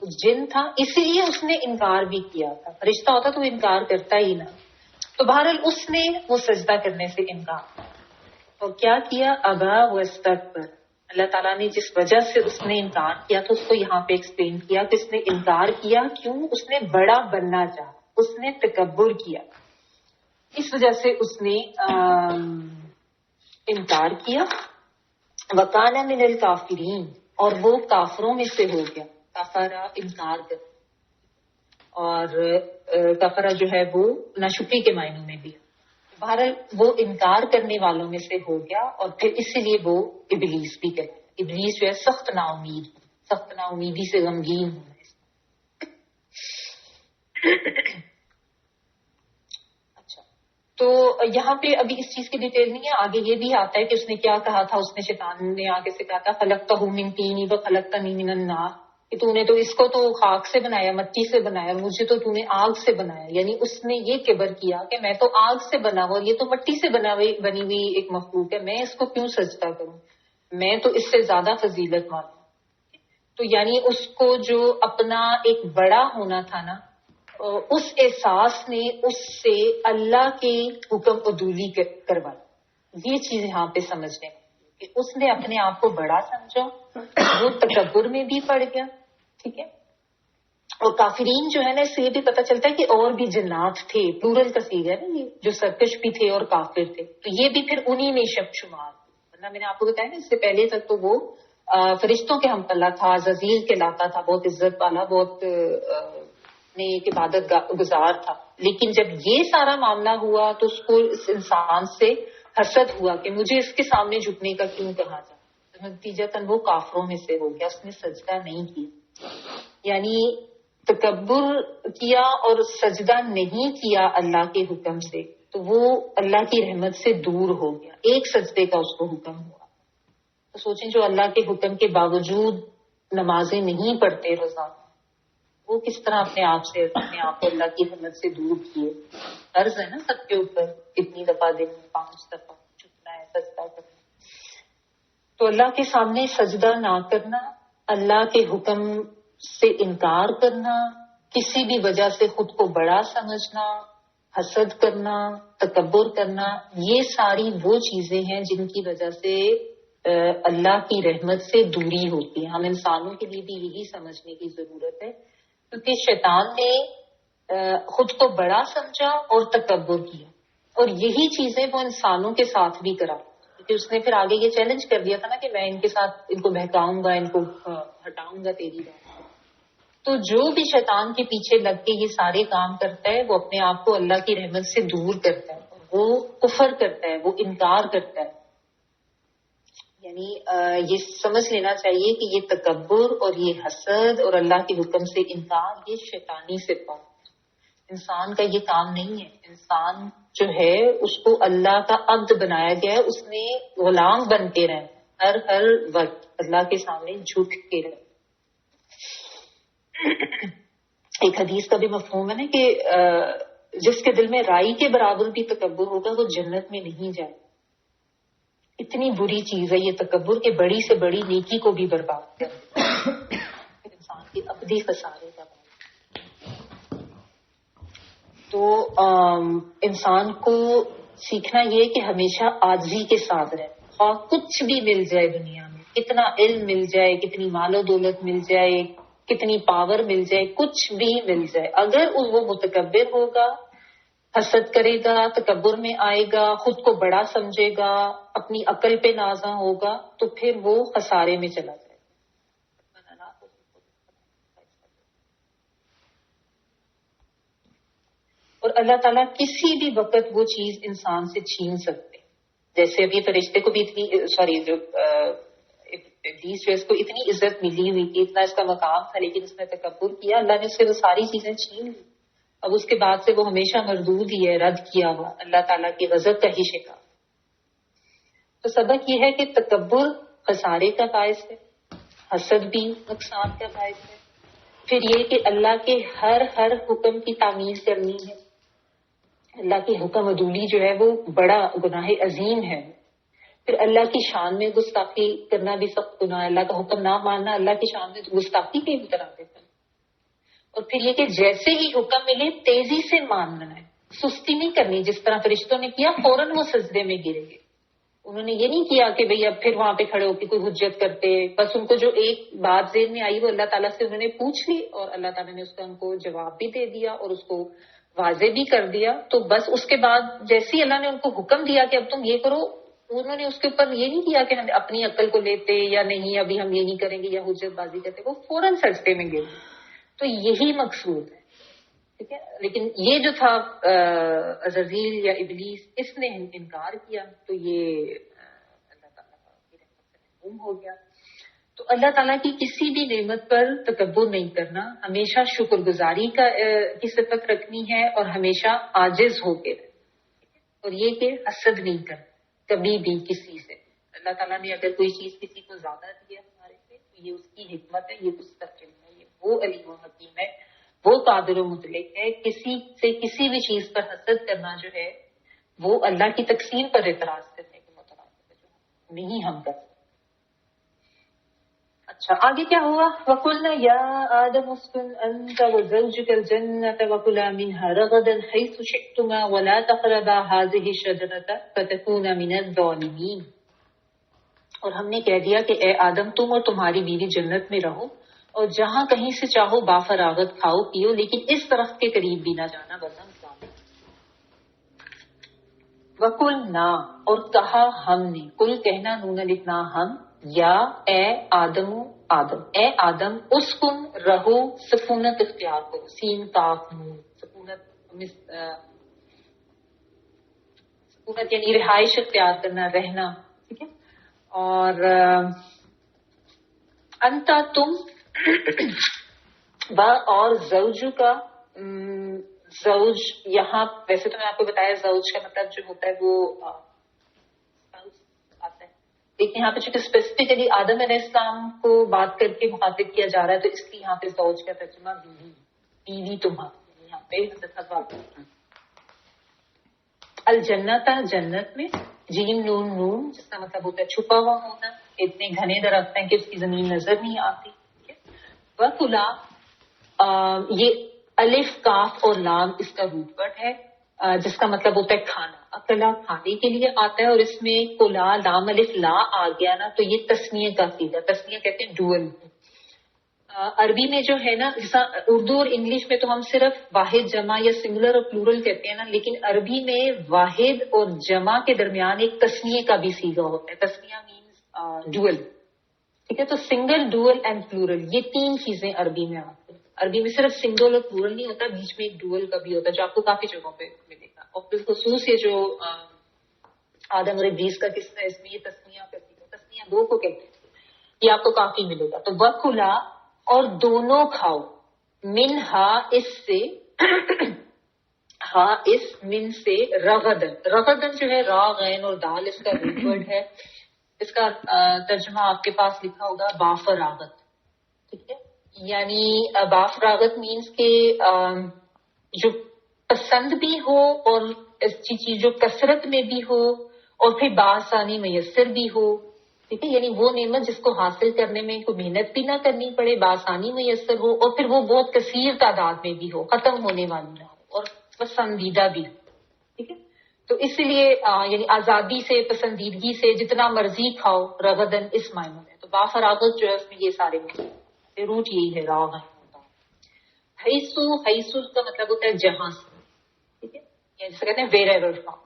جن تھا اسی لیے اس نے انکار بھی کیا تھا. فرشتہ ہوتا تو وہ انکار کرتا ہی نہ. تو بہرحال اس نے وہ سجدہ کرنے سے انکار اور کیا کیا ابا واستکبر. اللہ تعالیٰ نے جس وجہ سے اس نے انکار کیا تو اس کو یہاں پہ ایکسپلین کیا کہ اس نے انکار کیا کیوں. اس نے بڑا بننا چاہا اس نے تکبر کیا اس وجہ سے اس نے انکار کیا. وکان من الکافرین اور وہ کافروں میں سے ہو گیا. کفارہ انکار کر اور کفرہ جو ہے وہ ناشکری کے معنوں میں بھی. بہرحال وہ انکار کرنے والوں میں سے ہو گیا اور پھر اسی لیے وہ ابلیس بھی کہتا ہے. ابلیس جو ہے سخت نا امید، سخت نا امیدی سے غمگین ہونا. اچھا، تو یہاں پہ ابھی اس چیز کی ڈیٹیل نہیں ہے، آگے یہ بھی آتا ہے کہ اس نے کیا کہا تھا. اس نے شیطان نے آگے سے کہا تھا خلقتہ من طین وخلقتنی من النار، کہ تو نے تو اس کو تو خاک سے بنایا، مٹی سے بنایا، مجھے تو نے آگ سے بنایا. یعنی اس نے یہ کبر کیا کہ میں تو آگ سے بنا ہوا اور یہ تو مٹی سے بنی ہوئی ایک مخلوق ہے، میں اس کو کیوں سجدہ کروں، میں تو اس سے زیادہ فضیلت مانوں. تو یعنی اس کو جو اپنا ایک بڑا ہونا تھا نا، اس احساس نے اس سے اللہ کے حکم عدولی کروائی. یہ چیز یہاں پہ سمجھنے میں کہ اس نے اپنے آپ کو بڑا سمجھا، وہ تکبر میں بھی پڑ گیا. ٹھیک ہے. اور کافرین جو ہے نا، اس سے یہ بھی پتہ چلتا ہے کہ اور بھی جنات تھے، پلورل کا صیغہ ہے نا یہ، جو سرکش بھی تھے اور کافر تھے، تو یہ بھی پھر انہی میں شمار. ورنہ میں نے آپ کو بتایا نا اس سے پہلے تک تو وہ فرشتوں کے ہم پلہ تھا، عزازیل کہلاتا تھا، بہت عزت والا، بہت ایک عبادت گزار تھا. لیکن جب یہ سارا معاملہ ہوا تو اس کو اس انسان سے حسد ہوا کہ مجھے اس کے سامنے جھکنے کا کیوں کہا جائے. نتیجتاً وہ کافروں میں سے ہو گیا، اس نے سجدہ نہیں کیا. یعنی تکبر کیا اور سجدہ نہیں کیا اللہ کے حکم سے، تو وہ اللہ کی رحمت سے دور ہو گیا. ایک سجدے کا اس کو حکم ہوا. تو سوچیں جو اللہ کے حکم کے باوجود نمازیں نہیں پڑھتے روزانہ، وہ کس طرح اپنے آپ کو اللہ کی رحمت سے دور کیے. قرض ہے نا سب کے اوپر، کتنی دفعہ دن میں 5 دفعہ جھکنا ہے، سجدہ کرنا. تو اللہ کے سامنے سجدہ نہ کرنا، اللہ کے حکم سے انکار کرنا، کسی بھی وجہ سے خود کو بڑا سمجھنا، حسد کرنا، تکبر کرنا، یہ ساری وہ چیزیں ہیں جن کی وجہ سے اللہ کی رحمت سے دوری ہوتی ہے. ہم انسانوں کے لیے بھی یہی سمجھنے کی ضرورت ہے، کیونکہ شیطان نے خود کو بڑا سمجھا اور تکبر کیا، اور یہی چیزیں وہ انسانوں کے ساتھ بھی کرا. کیونکہ اس نے پھر آگے یہ چیلنج کر دیا تھا نا کہ میں ان کے ساتھ ان کو بہکاؤں گا، ان کو ہٹاؤں گا تیری بات. تو جو بھی شیطان کے پیچھے لگ کے یہ سارے کام کرتا ہے، وہ اپنے آپ کو اللہ کی رحمت سے دور کرتا ہے، وہ کفر کرتا ہے، وہ انکار کرتا ہے. یعنی یہ سمجھ لینا چاہیے کہ یہ تکبر اور یہ حسد اور اللہ کے حکم سے انکار، یہ شیطانی صفات. انسان کا یہ کام نہیں ہے. انسان جو ہے اس کو اللہ کا عبد بنایا گیا ہے، اس نے غلام بن کے رہنا، ہر وقت اللہ کے سامنے جھک کے رہنا. ایک حدیث کا بھی مفہوم ہے نا کہ جس کے دل میں رائی کے برابر بھی تکبر ہوگا وہ جنت میں نہیں جائے. اتنی بری چیز ہے یہ تکبر کہ بڑی سے بڑی نیکی کو بھی برباد کر انسان کی ابدی خسارے کا. تو انسان کو سیکھنا یہ کہ ہمیشہ عاجزی کے ساتھ رہے، اور کچھ بھی مل جائے دنیا میں، کتنا علم مل جائے، کتنی مال و دولت مل جائے، کتنی پاور مل جائے، کچھ بھی مل جائے، اگر وہ متکبر ہوگا، حسد کرے گا، تکبر میں آئے گا، خود کو بڑا سمجھے گا، اپنی عقل پہ نازاں ہوگا، تو پھر وہ خسارے میں چلا جائے گا. اور اللہ تعالیٰ کسی بھی وقت وہ چیز انسان سے چھین سکتے. جیسے ابھی فرشتے کو بھی جو ابلیس جو اس کو اتنی عزت ملی ہوئی تھی، اتنا اس کا مقام تھا، لیکن اس نے تکبر کیا، اللہ نے اس سے وہ ساری چیزیں چھین لی. اب اس کے بعد سے وہ ہمیشہ مردود ہی ہے، رد کیا ہوا، اللہ تعالیٰ کی غضب کا ہی شکار. تو سبق یہ ہے کہ تکبر خسارے کا باعث ہے، حسد بھی نقصان کا باعث ہے. پھر یہ کہ اللہ کے ہر حکم کی تعمیل کرنی ہے. اللہ کی حکم عدولی جو ہے وہ بڑا گناہ عظیم ہے. پھر اللہ کی شان میں گستاخی کرنا بھی سخت گناہ ہے. اللہ کا حکم نہ ماننا اللہ کی شان میں گستاخی کے بھی طرح دیتا ہے. اور پھر یہ کہ جیسے ہی حکم ملے تیزی سے ماننا ہے، سستی نہیں کرنی. جس طرح فرشتوں نے کیا، فوراً وہ سجدے میں گرے گے. انہوں نے یہ نہیں کیا کہ بھئی اب پھر وہاں پہ کھڑے ہو کے کوئی حجت کرتے. بس ان کو جو ایک بات ذہن میں آئی وہ اللہ تعالیٰ سے انہوں نے پوچھ لی، اور اللہ تعالیٰ نے اس کا ان کو جواب بھی دے دیا اور اس کو واضح بھی کر دیا. تو بس اس کے بعد جیسے ہی اللہ نے ان کو حکم دیا کہ اب تم یہ کرو، انہوں نے اس کے اوپر یہ نہیں کیا کہ ہم اپنی عقل کو لیتے یا نہیں ابھی ہم یہ نہیں کریں گے یا حجت بازی کرتے، وہ فوراً سجدے میں گئے. تو یہی مقصود ہے ٹھیک ہے. لیکن یہ جو تھا عزازیل یا ابلیس، اس نے انکار کیا تو یہ اللہ تعالیٰ کی رحمت سے محروم ہو گیا. تو اللہ تعالیٰ کی کسی بھی نعمت پر تکبر نہیں کرنا، ہمیشہ شکر گزاری کی صفت رکھنی ہے اور ہمیشہ عاجز ہو کے، اور یہ کہ حسد نہیں کرنا کبھی بھی کسی سے. اللہ تعالیٰ نے اگر کوئی چیز کسی کو زیادہ دی ہے ہمارے سے تو یہ اس کی حکمت ہے، یہ اس کا علم ہے، یہ وہ علیم و حکیم ہے، وہ قادر و مطلق ہے. کسی سے کسی بھی چیز پر حسد کرنا جو ہے وہ اللہ کی تقسیم پر اعتراض کرنے کے مترادف ہے، جو نہیں ہم کر سکتے. اچھا آگے کیا ہوا؟ وَقُلْنَا يَا آدَمُ اسْكُنْ أَنْتَ وَزَوْجُكَ الْجَنَّةَ وَكُلَا مِنْهَا رَغَدًا حَيْثُ شِئْتُمَا وَلَا تَقْرَبَا هَٰذِهِ الشَّجَرَةَ فَتَكُونَا مِنَ الظَّالِمِينَ. اور ہم نے کہہ دیا کہ اے آدم تم اور تمہاری بیوی جنت میں رہو اور جہاں کہیں سے چاہو بافراغت کھاؤ پیو، لیکن اس درخت کے قریب بھی نہ جانا ورنہ ظالم. وَقُلْنَا اور کہا ہم نے، کل کہنا، نون لکھنا ہم، یا اے آدم اے آدم اسکن رہو، سکونت اختیار کرو، سین کاف نون، سکونت یعنی رہائش اختیار کرنا، رہنا. ٹھیک ہے. اور انتا تم اور زوجو کا زوج، یہاں ویسے تو میں آپ کو بتایا زوج کا مطلب جو ہوتا ہے وہ آتا ہے، لیکن یہاں پہ چونکہ اسپیسیفکلی آدم علیہ السلام کو بات کر کے مخاطب کیا جا رہا ہے تو اس لیے یہاں پہ زوج کا ترجمہ بیوی تمہاری، یہاں پہ الجنت جنت میں، جیم نون نون جس کا مطلب ہوتا ہے چھپا ہوا ہونا، اتنے گھنے درخت ہیں کہ اس کی زمین نظر نہیں آتی. وَكُلَا یہ الف کاف اور لام اس کا روٹ ورڈ ہے جس کا مطلب ہوتا ہے کھانا. اکلا کھانے کے لیے آتا ہے، اور اس میں کلا لام الف لا آ گیا نا تو یہ تسنیہ کا صیغہ، تسنیہ کہتے ہیں ڈوئل. عربی میں جو ہے نا، جیسا اردو اور انگلش میں تو ہم صرف واحد جمع یا سنگولر اور پلورل کہتے ہیں نا، لیکن عربی میں واحد اور جمع کے درمیان ایک تسنیہ کا بھی صیغہ ہوتا ہے. تسنیہ مینز ڈوئل. ٹھیک ہے. تو سنگل، ڈوئل اینڈ پلورل، یہ تین چیزیں عربی میں آتی ہیں. عربی میں صرف سنگل اور پلورل نہیں ہوتا، بیچ میں ایک ڈوئل کا بھی ہوتا ہے جو آپ کو کافی جگہوں پہ ملے گا. اور بالخصوص یہ جو آدم اور ابلیس کا قصہ ہے، اس میں یہ تسنیہ کا صیغہ، تسنیہ دو کو کہتے ہیں، یہ آپ کو کافی ملے گا. تو وَكُلَا اور دونوں کھاؤ، من ہا اس سے، ہا اس، من سے، رغدن، رغدن جو ہے را غین اور دال اس کا روٹ ورڈ ہے. اس کا ترجمہ آپ کے پاس لکھا ہوگا بافراغت. ٹھیک ہے. یعنی بافراغت مینس کہ جو پسند بھی ہو اور اچھی چیز جو کثرت میں بھی ہو اور پھر بآسانی میسر بھی ہو. ٹھیک ہے. یعنی وہ نعمت جس کو حاصل کرنے میں کوئی محنت بھی نہ کرنی پڑے، بآسانی میسر ہو، اور پھر وہ بہت کثیر تعداد میں بھی ہو، ختم ہونے والی نہ ہو، اور پسندیدہ بھی ہو. ٹھیک ہے. تو اس لیے یعنی آزادی سے، پسندیدگی سے جتنا مرضی کھاؤ، رغدن اس معنی میں. تو بافراغت جو ہے اس میں یہ سارے روٹ یہی ہے، راغ ہے. حیثو، حیثو کا مطلب ہوتا ہے جہاں سے. ٹھیک ہے. جیسے کہتے ہیں ویر ایور فرام.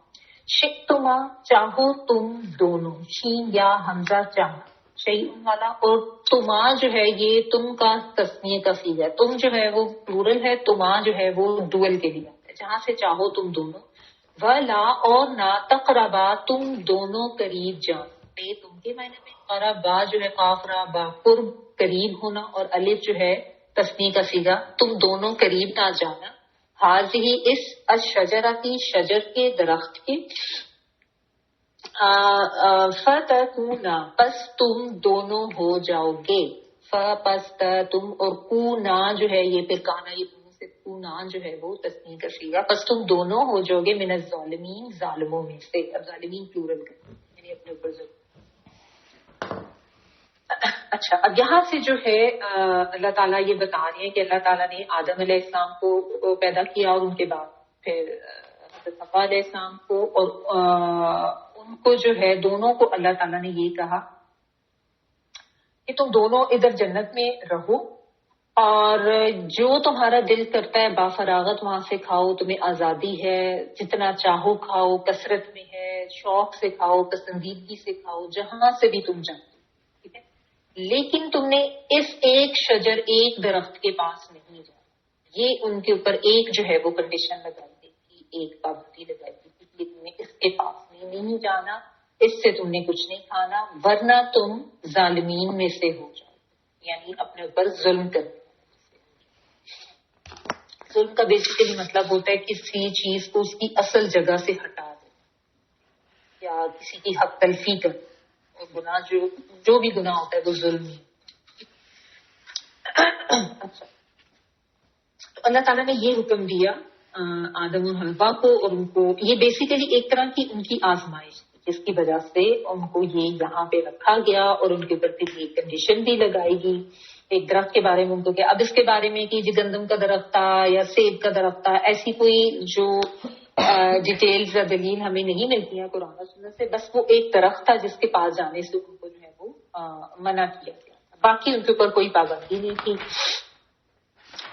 شئتما چاہو تم دونوں، شین یا حمزہ چاہ، شیئن والا، اور تما جو ہے یہ تم کا تسنیہ کا صیغہ ہے. تم جو ہے وہ پلورل ہے، تما جو ہے وہ ڈوئل کے لیے آتا ہے، جہاں سے چاہو تم دونوں. ولا اور نہ تقربا تم دونوں قریب جان. تم کے معنی میں قربا جو ہے قاف را با، قرب قریب ہونا، اور الف جو ہے تسنیہ کا صیغہ، تم دونوں قریب نہ جانا. حاضی اس الشجرہ کی، شجر کے درخت کے. فتکونا پس تم دونوں ہو جاؤ گے. پس تم، اور کونا جو ہے یہ پھر کانا، یہ سے کونا جو ہے وہ تسنیہ کا صیغہ، پس تم دونوں ہو جاؤ گے من الظالمین، ظالموں میں سے. اب ظالمین پلورل کریں یعنی اپنے اوپر ظلم. اچھا اب یہاں سے جو ہے اللہ تعالیٰ یہ بتا رہے ہیں کہ اللہ تعالیٰ نے آدم علیہ السلام کو پیدا کیا، اور ان کے بعد پھر حضرت حوا علیہ السلام کو، اور ان کو جو ہے دونوں کو اللہ تعالیٰ نے یہ کہا کہ تم دونوں ادھر جنت میں رہو، اور جو تمہارا دل کرتا ہے بافراغت وہاں سے کھاؤ، تمہیں آزادی ہے، جتنا چاہو کھاؤ، کثرت میں ہے، شوق سے کھاؤ، پسندیدگی سے کھاؤ، جہاں سے بھی تم جانتے. لیکن تم نے اس ایک شجر، ایک درخت کے پاس نہیں جانا. یہ ان کے اوپر ایک جو ہے وہ کنڈیشن لگائی گئی تھی، ایک پابندی لگائی گئی تھی کہ تم نے اس کے پاس میں نہیں جانا، اس سے تم نے کچھ نہیں کھانا، ورنہ تم ظالمین میں سے ہو جاؤ، یعنی اپنے اوپر ظلم کر۔ ظلم کا بیسیکلی مطلب ہوتا ہے کسی چیز کو اس کی اصل جگہ سے ہٹا دے، یا کسی کی حق تلفی کر، اور گناہ جو بھی گناہ ہوتا ہے وہ ظلم ہی۔ اچھا، تو اللہ تعالیٰ نے یہ حکم دیا آدم اور حوا کو، اور ان کو یہ بیسیکلی ایک طرح کی ان کی آزمائش تھی، جس کی وجہ سے ان کو یہ یہاں پہ رکھا گیا، اور ان کے اوپر پھر یہ کنڈیشن بھی لگائی گئی ایک درخت کے بارے میں ان کو کیا۔ اب اس کے بارے میں کہ جی گندم کا درخت تھا یا سیب کا درخت تھا، ایسی کوئی جو ڈیٹیلز یا دلیل ہمیں نہیں ملتی ہیں قرآن و سنت سے، بس وہ ایک درخت تھا جس کے پاس جانے سے ان کو جو ہے وہ منع کیا گیا، باقی ان کے اوپر کوئی پابندی نہیں تھی۔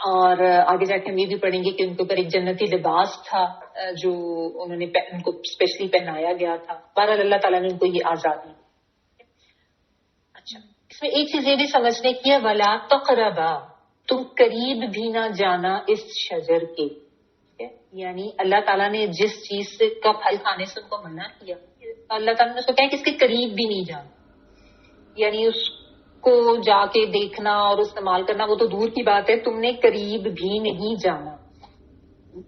اور آگے جا کے ہم یہ بھی پڑھیں گے کہ ان کے اوپر ایک جنتی لباس تھا جو انہوں نے ان کو اسپیشلی پہنایا گیا تھا۔ بہرحال اللہ تعالیٰ نے ان کو یہ آزادی دی۔ اچھا، اس میں ایک چیز یہ بھی سمجھنے کی ہے، وَلَا تَقْرَبَا، تم قریب بھی نہ جانا اس شجر کے، یعنی اللہ تعالیٰ نے جس چیز کا پھل کھانے سے ان کو منع کیا، اللہ تعالیٰ نے اس کو کہا کہ اس کے قریب بھی نہیں جانا، یعنی اس کو جا کے دیکھنا اور استعمال کرنا وہ تو دور کی بات ہے، تم نے قریب بھی نہیں جانا۔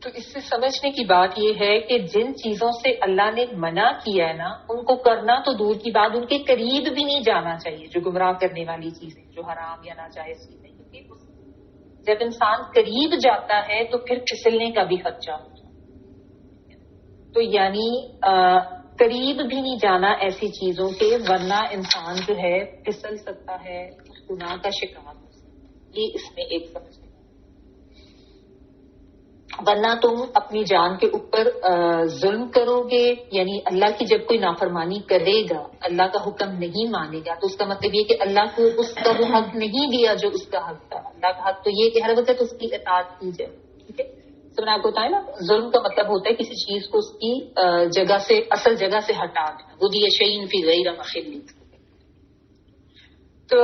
تو اس سے سمجھنے کی بات یہ ہے کہ جن چیزوں سے اللہ نے منع کیا ہے نا، ان کو کرنا تو دور کی بات، ان کے قریب بھی نہیں جانا چاہیے، جو گمراہ کرنے والی چیزیں، جو حرام یا ناجائز چیزیں، کیونکہ جب انسان قریب جاتا ہے تو پھر پھسلنے کا بھی خدشہ ہوتا ہے۔ تو یعنی قریب بھی نہیں جانا ایسی چیزوں کے، ورنہ انسان جو ہے پھسل سکتا ہے، اس گناہ کا شکار ہو سکتا ہے۔ یہ اس میں ایک سمجھ ہے، ورنہ تم اپنی جان کے اوپر ظلم کرو گے، یعنی اللہ کی جب کوئی نافرمانی کرے گا، اللہ کا حکم نہیں مانے گا، تو اس کا مطلب یہ کہ اللہ کو اس کا وہ حق نہیں دیا جو اس کا حق تھا۔ اللہ کا حق تو یہ کہ ہر وقت اس کی اطاعت کی جائے، ٹھیک ہے۔ تو میں آپ کو بتائیں نا، ظلم کا مطلب ہوتا ہے کسی چیز کو اس کی جگہ سے، اصل جگہ سے ہٹا دینا، وہ دی شیء فی غیر محلہ۔ تو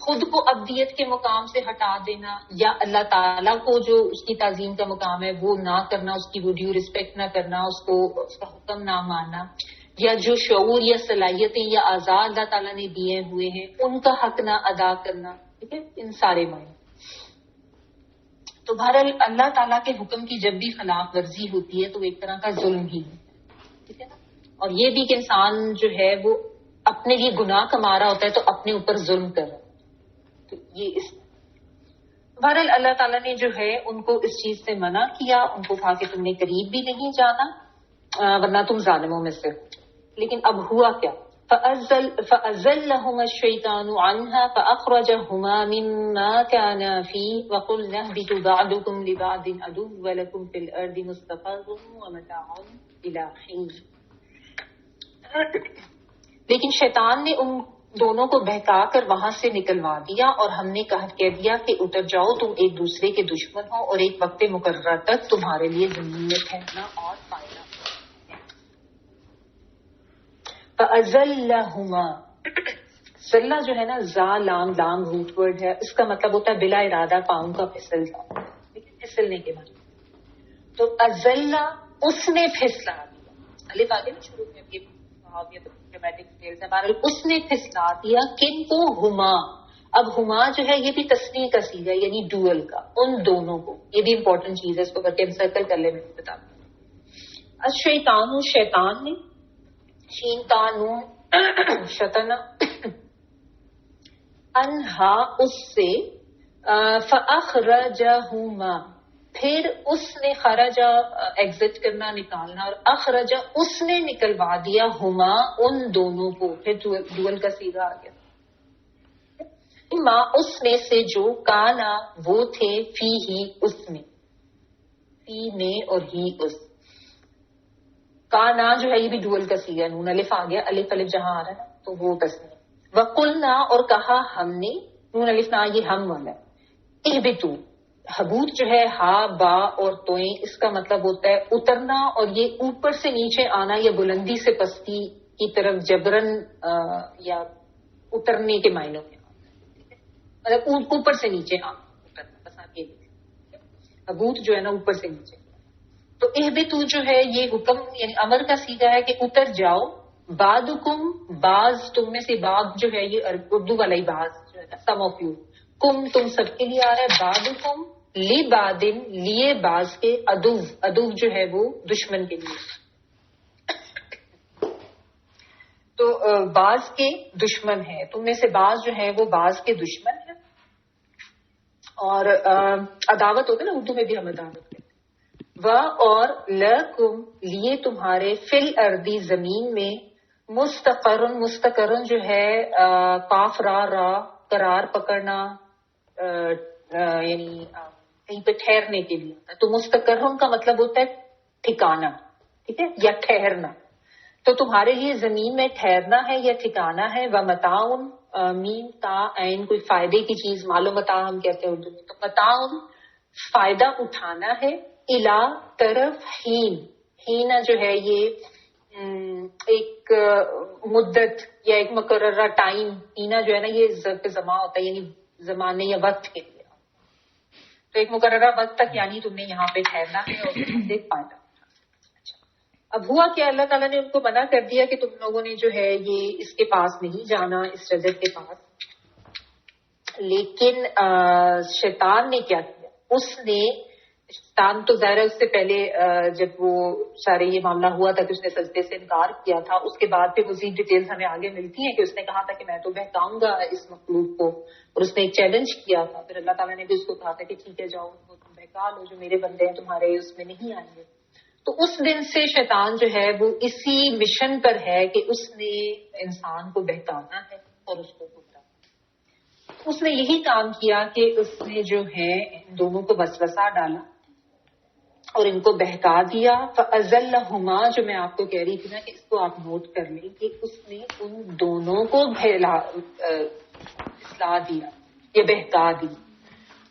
خود کو ابدیت کے مقام سے ہٹا دینا، یا اللہ تعالیٰ کو جو اس کی تعظیم کا مقام ہے وہ نہ کرنا، اس کی وہ ڈیو رسپیکٹ نہ کرنا، اس کا حکم نہ ماننا، یا جو شعور یا صلاحیتیں یا اعضاء اللہ تعالیٰ نے دیے ہوئے ہیں ان کا حق نہ ادا کرنا، ٹھیک ہے، ان سارے معنی۔ تو بہرحال اللہ تعالیٰ کے حکم کی جب بھی خلاف ورزی ہوتی ہے تو ایک طرح کا ظلم ہی ہے، ٹھیک ہے نا۔ اور یہ بھی کہ انسان جو ہے وہ اپنے لیے گناہ کما رہا ہوتا ہے تو اپنے اوپر ظلم کر رہا ہے، تو یہ اس بہرحال اللہ تعالیٰ نے جو ہے ان کو اس چیز سے منع کیا، ان کو کہا کہ تم نے قریب بھی نہیں جانا ورنہ تم ظالموں میں سے ہو۔ لیکن اب ہوا کیا؟ فَأَزَلَّهُمَا الشَّيْطَانُ عَنْهَا فَأَخْرَجَهُمَا مِمَّا كَانَا فِيهِ وَقُلْنَا اهْبِطُوا بَعْضُكُمْ لِبَعْضٍ عَدُوٌّ وَلَكُمْ فِي الْأَرْضِ مُسْتَقَرٌّ وَمَتَاعٌ إِلَىٰ حِينٍ۔ لیکن شیطان نے ان دونوں کو بہکا کر وہاں سے نکلوا دیا، اور ہم نے کہہ دیا کہ اتر جاؤ، تم ایک دوسرے کے دشمن ہو، اور ایک وقت مقررہ تک تمہارے لیے زمین میں ٹھہرنا اور فائدہ۔ فَأَزَلَّهُمَا، زلہ جو ہے نا، زا لام لام روٹ ورڈ ہے، اس کا مطلب ہوتا ہے بلا ارادہ پاؤں کا پھسلنا، لیکن پھسلنے کے مطلب۔ تو ازلہ، اس نے پھسلا دیا، الف آگے نا شروع میں اس نے پھسلا دیا، کن کو؟ ہما۔ اب ہما جو ہے یہ بھی تصنیع کا صیغہ ہے، یعنی ڈوئل کا، ان دونوں کو۔ یہ بھی امپورٹنٹ چیز ہے، اس کو کر کے سرکل کر لے، میں بتا دوں۔ الشیطان، شیطان نے، شین تانون شتنا، انہا، اس سے، فاخرجہما، پھر اس نے، خرجا ایگزٹ کرنا، نکالنا، اور اخرجا اس نے نکلوا دیا، ہما، ان دونوں کو، پھر ڈوئل کا صیغہ آ گیا، ما، اس میں سے جو، کانا، وہ تھے، فی ہی، اس میں، فی میں اور ہی اس۔ کانا جو ہے یہ بھی ڈوئل کا صیغہ، نون الف آ گیا، الف الف جہاں آ رہا ہے تو وہ تسنیہ۔ وقلنا، اور کہا ہم نے، نون الف نہ یہ ہم والا، اہبتو، حبوت جو ہے ہا با اور توئیں، اس کا مطلب ہوتا ہے اترنا، اور یہ اوپر سے نیچے آنا یا بلندی سے پستی کی طرف جبرن یا اترنے کے معنوں میں، مطلب اوپر سے نیچے آنا، اترنا، بس آپ یہ دیکھیں۔ ابوت جو ہے نا اوپر سے نیچے. تو اہبتو جو ہے یہ حکم یعنی امر کا سیغہ ہے کہ اتر جاؤ. بعدکم بعض تم میں سے، بعض جو ہے یہ اردو والا ہی بعض جو ہے نا سم آف یو. کم تم سب کے لیے آ رہا ہے. بعدکم لی بادن لیے بعض کے. ادو جو ہے وہ دشمن کے لیے. تو بعض کے دشمن ہے، تم میں سے بعض جو ہے وہ بعض کے دشمن ہے. اور عداوت ہوتا ہے نا اردو میں بھی ہم عداوت کہتے ہیں. اور لکم لیے تمہارے فل اردی زمین میں مستقرن جو ہے قاف را قرار پکڑنا یعنی کہیں پہ ٹھہرنے کے لیے. تو مستقرن کا مطلب ہوتا ہے ٹھکانا، ٹھیک ہے، یا ٹھہرنا. تو تمہارے لیے زمین میں ٹھہرنا ہے یا ٹھکانا ہے. و متاعن میم تا عین کوئی فائدے کی چیز، مال و متاع ہم کہتے ہیں اردو میں. تو متاعن فائدہ اٹھانا ہے. الا طرف ہینا جو ہے یہ ایک مدت یا ایک مقررہ ٹائم. ہینا جو ہے نا یہ ظرف زمان ہوتا ہے، یعنی زمانے یا وقت کے لیے. تو ایک مقررہ وقت تک یعنی تم نے یہاں پہ ٹھہرنا ہے اور ایک فائدہ. اب ہوا کہ اللہ تعالیٰ نے ان کو منع کر دیا کہ تم لوگوں نے جو ہے یہ اس کے پاس نہیں جانا، اس رجب کے پاس. لیکن شیطان نے کیا کیا؟ اس نے شیطان تو ظاہر ہے اس سے پہلے جب وہ سارے یہ معاملہ ہوا تھا کہ اس نے سجدے سے انکار کیا تھا، اس کے بعد پھر مزید ڈیٹیلز ہمیں آگے ملتی ہیں کہ اس نے کہا تھا کہ میں تو بہکاؤں گا اس مخلوق کو، اور اس نے ایک چیلنج کیا تھا. پھر اللہ تعالیٰ نے بھی اس کو کہا تھا کہ ٹھیک ہے جاؤ ان کو تم بہکا لو، جو میرے بندے ہیں تمہارے اس میں نہیں آئیں گے. تو اس دن سے شیطان جو ہے وہ اسی مشن پر ہے کہ اس نے انسان کو بہکانا ہے اور اس کو گمراہ. اس نے یہی کام کیا کہ اس نے جو ہے ان دونوں کو وسوسہ ڈالا اور ان کو بہکا دیا. فَأَزَلَّهُمَا جو میں آپ کو کہہ رہی تھی نا کہ اس کو آپ نوٹ کر لیں کہ اس نے ان دونوں کو اصلاح دیا یا بہکا دی.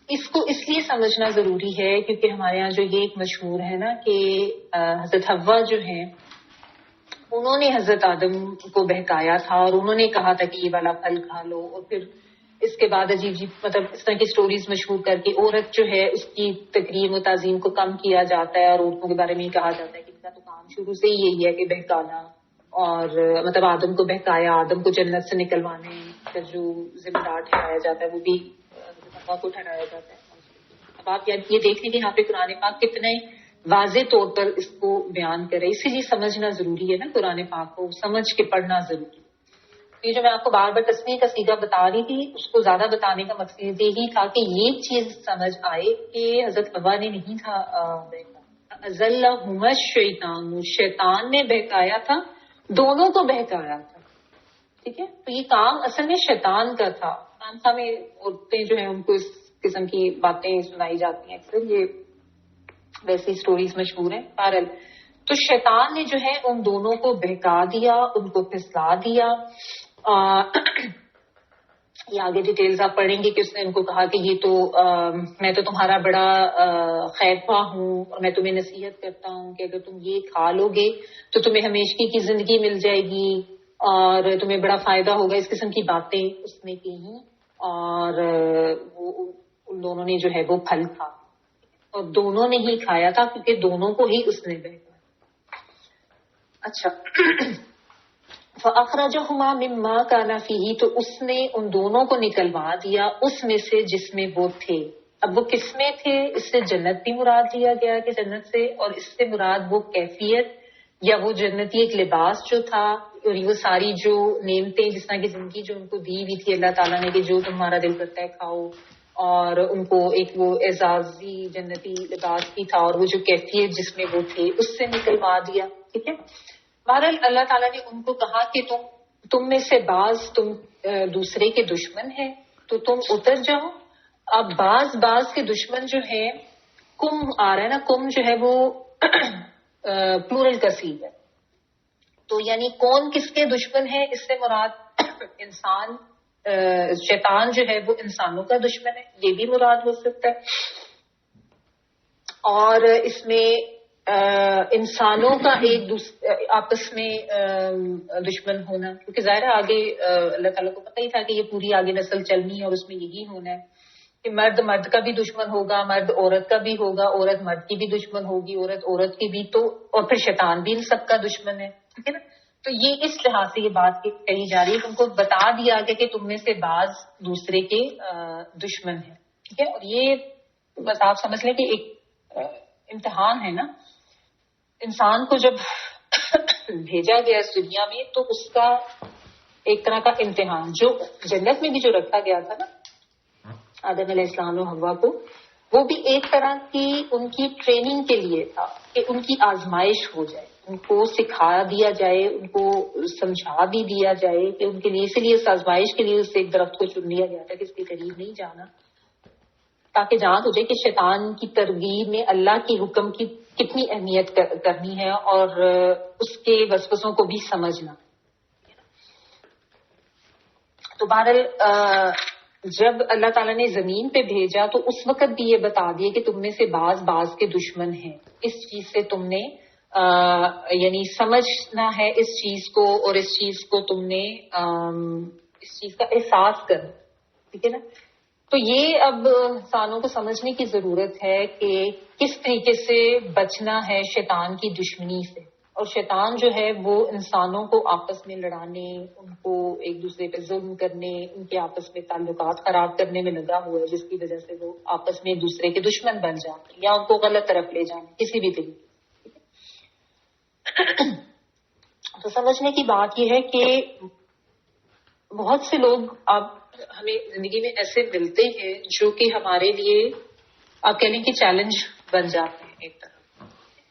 اس کو اس لیے سمجھنا ضروری ہے کیونکہ ہمارے یہاں جو یہ ایک مشہور ہے نا کہ حضرت حوا جو ہیں انہوں نے حضرت آدم کو بہکایا تھا اور انہوں نے کہا تھا کہ یہ والا پھل کھا لو، اور پھر اس کے بعد عجیب مطلب اس طرح کی سٹوریز مشہور کر کے عورت جو ہے اس کی تکریم و تعظیم کو کم کیا جاتا ہے، اور عورتوں کے بارے میں یہ کہا جاتا ہے کہ ان کا تو کام شروع سے ہی یہی ہے کہ بہکانا. اور مطلب آدم کو بہکایا، آدم کو جنت سے نکلوانے کا جو ذمہ دار ٹھہرایا جاتا ہے وہ بھی کو ٹھہرایا جاتا ہے. اب آپ یہ دیکھیں کہ یہاں پہ قرآن پاک کتنے واضح طور پر اس کو بیان کرے. اسی لیے سمجھنا ضروری ہے نا، قرآن پاک کو سمجھ کے پڑھنا ضروری ہے. یہ جو میں آپ کو بار بار تسمیہ کا صیغہ بتا رہی تھی اس کو زیادہ بتانے کا مقصد یہی تھا کہ یہ چیز سمجھ آئے کہ حضرت حوا نے نہیں تھا اَزَلَّهُمَا الشَّيْطَانُ، شیطان نے بہکایا تھا، دونوں کو بہکایا تھا. ٹھیک ہے، تو یہ کام اصل میں شیطان کا تھا. میں عورتیں جو ہیں ان کو اس قسم کی باتیں سنائی جاتی ہیں اکثر، یہ ویسی سٹوریز مشہور ہیں. بہرحال تو شیطان نے جو ہے ان دونوں کو بہکا دیا، ان کو پھسلا دیا. یہ آگے ڈیٹیلز آپ پڑھیں گے کہ اس نے ان کو کہا کہ یہ تو میں تو تمہارا بڑا خیر خواہ ہوں اور میں تمہیں نصیحت کرتا ہوں کہ اگر تم یہ کھا لو گے تو تمہیں ہمیشگی کی زندگی مل جائے گی اور تمہیں بڑا فائدہ ہوگا. اس قسم کی باتیں اس نے کی اور ان دونوں نے جو ہے وہ پھل کھا، اور دونوں نے ہی کھایا تھا کیونکہ دونوں کو ہی اس نے بہکایا. اچھا فَأَخْرَجَهُمَا مِمَّا كَانَ فِيهِ، تو اس نے ان دونوں کو نکلوا دیا اس میں سے جس میں وہ تھے. اب وہ کس میں تھے؟ اس سے جنت بھی مراد لیا گیا کہ جنت سے، اور اس سے مراد وہ کیفیت یا وہ جنتی ایک لباس جو تھا اور وہ ساری جو نعمتیں جس طرح کی زندگی جو ان کو دی ہوئی تھی اللہ تعالیٰ نے کہ جو تمہارا دل کرتا ہے کھاؤ، اور ان کو ایک وہ اعزازی جنتی لباس بھی تھا اور وہ جو کیفیت جس میں وہ تھے اس سے نکلوا دیا. ٹھیک ہے. بہرحال اللہ تعالیٰ نے ان کو کہا کہ تم میں سے بعض تم دوسرے کے دشمن ہیں تو تم اتر جاؤ. اب بعض کے دشمن جو ہیں، کم آ رہا ہے نا، کم جو ہے وہ پلورل کا صیغہ ہے. تو یعنی کون کس کے دشمن ہے؟ اس سے مراد انسان، شیطان جو ہے وہ انسانوں کا دشمن ہے، یہ بھی مراد ہو سکتا ہے. اور اس میں انسانوں کا ایک آپس میں دشمن ہونا، کیونکہ ظاہر ہے آگے اللہ تعالیٰ کو پتہ ہی تھا کہ یہ پوری آگے نسل چلنی ہے اور اس میں یہی ہونا ہے. کہ مرد مرد کا بھی دشمن ہوگا، مرد عورت کا بھی ہوگا، عورت مرد کی بھی دشمن ہوگی، عورت عورت کی بھی، تو اور پھر شیطان بھی ان سب کا دشمن ہے، ٹھیک ہے نا. تو یہ اس لحاظ سے یہ بات کہی جا رہی ہے کہ ان کو بتا دیا گیا کہ تم میں سے بعض دوسرے کے دشمن ہیں، ٹھیک ہے. اور یہ بس آپ سمجھ لیں کہ ایک امتحان ہے نا. انسان کو جب بھیجا گیا اس دنیا میں تو اس کا ایک طرح کا امتحان جو جنت میں بھی جو رکھا گیا تھا نا آدم علیہ السلام و حوا کو، وہ بھی ایک طرح کی ان کی ٹریننگ کے لیے تھا کہ ان کی آزمائش ہو جائے، ان کو سکھا دیا جائے، ان کو سمجھا بھی دیا جائے کہ ان کے لیے، اسی لیے اس آزمائش کے لیے اس ایک درخت کو چن لیا گیا تھا کہ اس کے قریب نہیں جانا، تاکہ جان ہو جائے کہ شیطان کی ترغیب میں اللہ کی حکم کی کتنی اہمیت کرنی ہے اور اس کے وسوسوں کو بھی سمجھنا. تو بہرحال جب اللہ تعالیٰ نے زمین پہ بھیجا تو اس وقت بھی یہ بتا دیے کہ تم میں سے بعض کے دشمن ہیں. اس چیز سے تم نے یعنی سمجھنا ہے اس چیز کو، اور اس چیز کو تم نے اس چیز کا احساس کرنا، ٹھیک ہے نا. تو یہ اب انسانوں کو سمجھنے کی ضرورت ہے کہ کس طریقے سے بچنا ہے شیطان کی دشمنی سے. اور شیطان جو ہے وہ انسانوں کو آپس میں لڑانے، ان کو ایک دوسرے پہ ظلم کرنے، ان کے آپس میں تعلقات خراب کرنے میں لگا ہوا ہے، جس کی وجہ سے وہ آپس میں ایک دوسرے کے دشمن بن جاتے ہیں یا ان کو غلط طرف لے جانے کسی بھی طریقے. تو سمجھنے کی بات یہ ہے کہ بہت سے لوگ اب ہمیں زندگی میں ایسے ملتے ہیں جو کہ ہمارے لیے آپ کہہ لیں کہ چیلنج بن جاتے ہیں. ایک طرح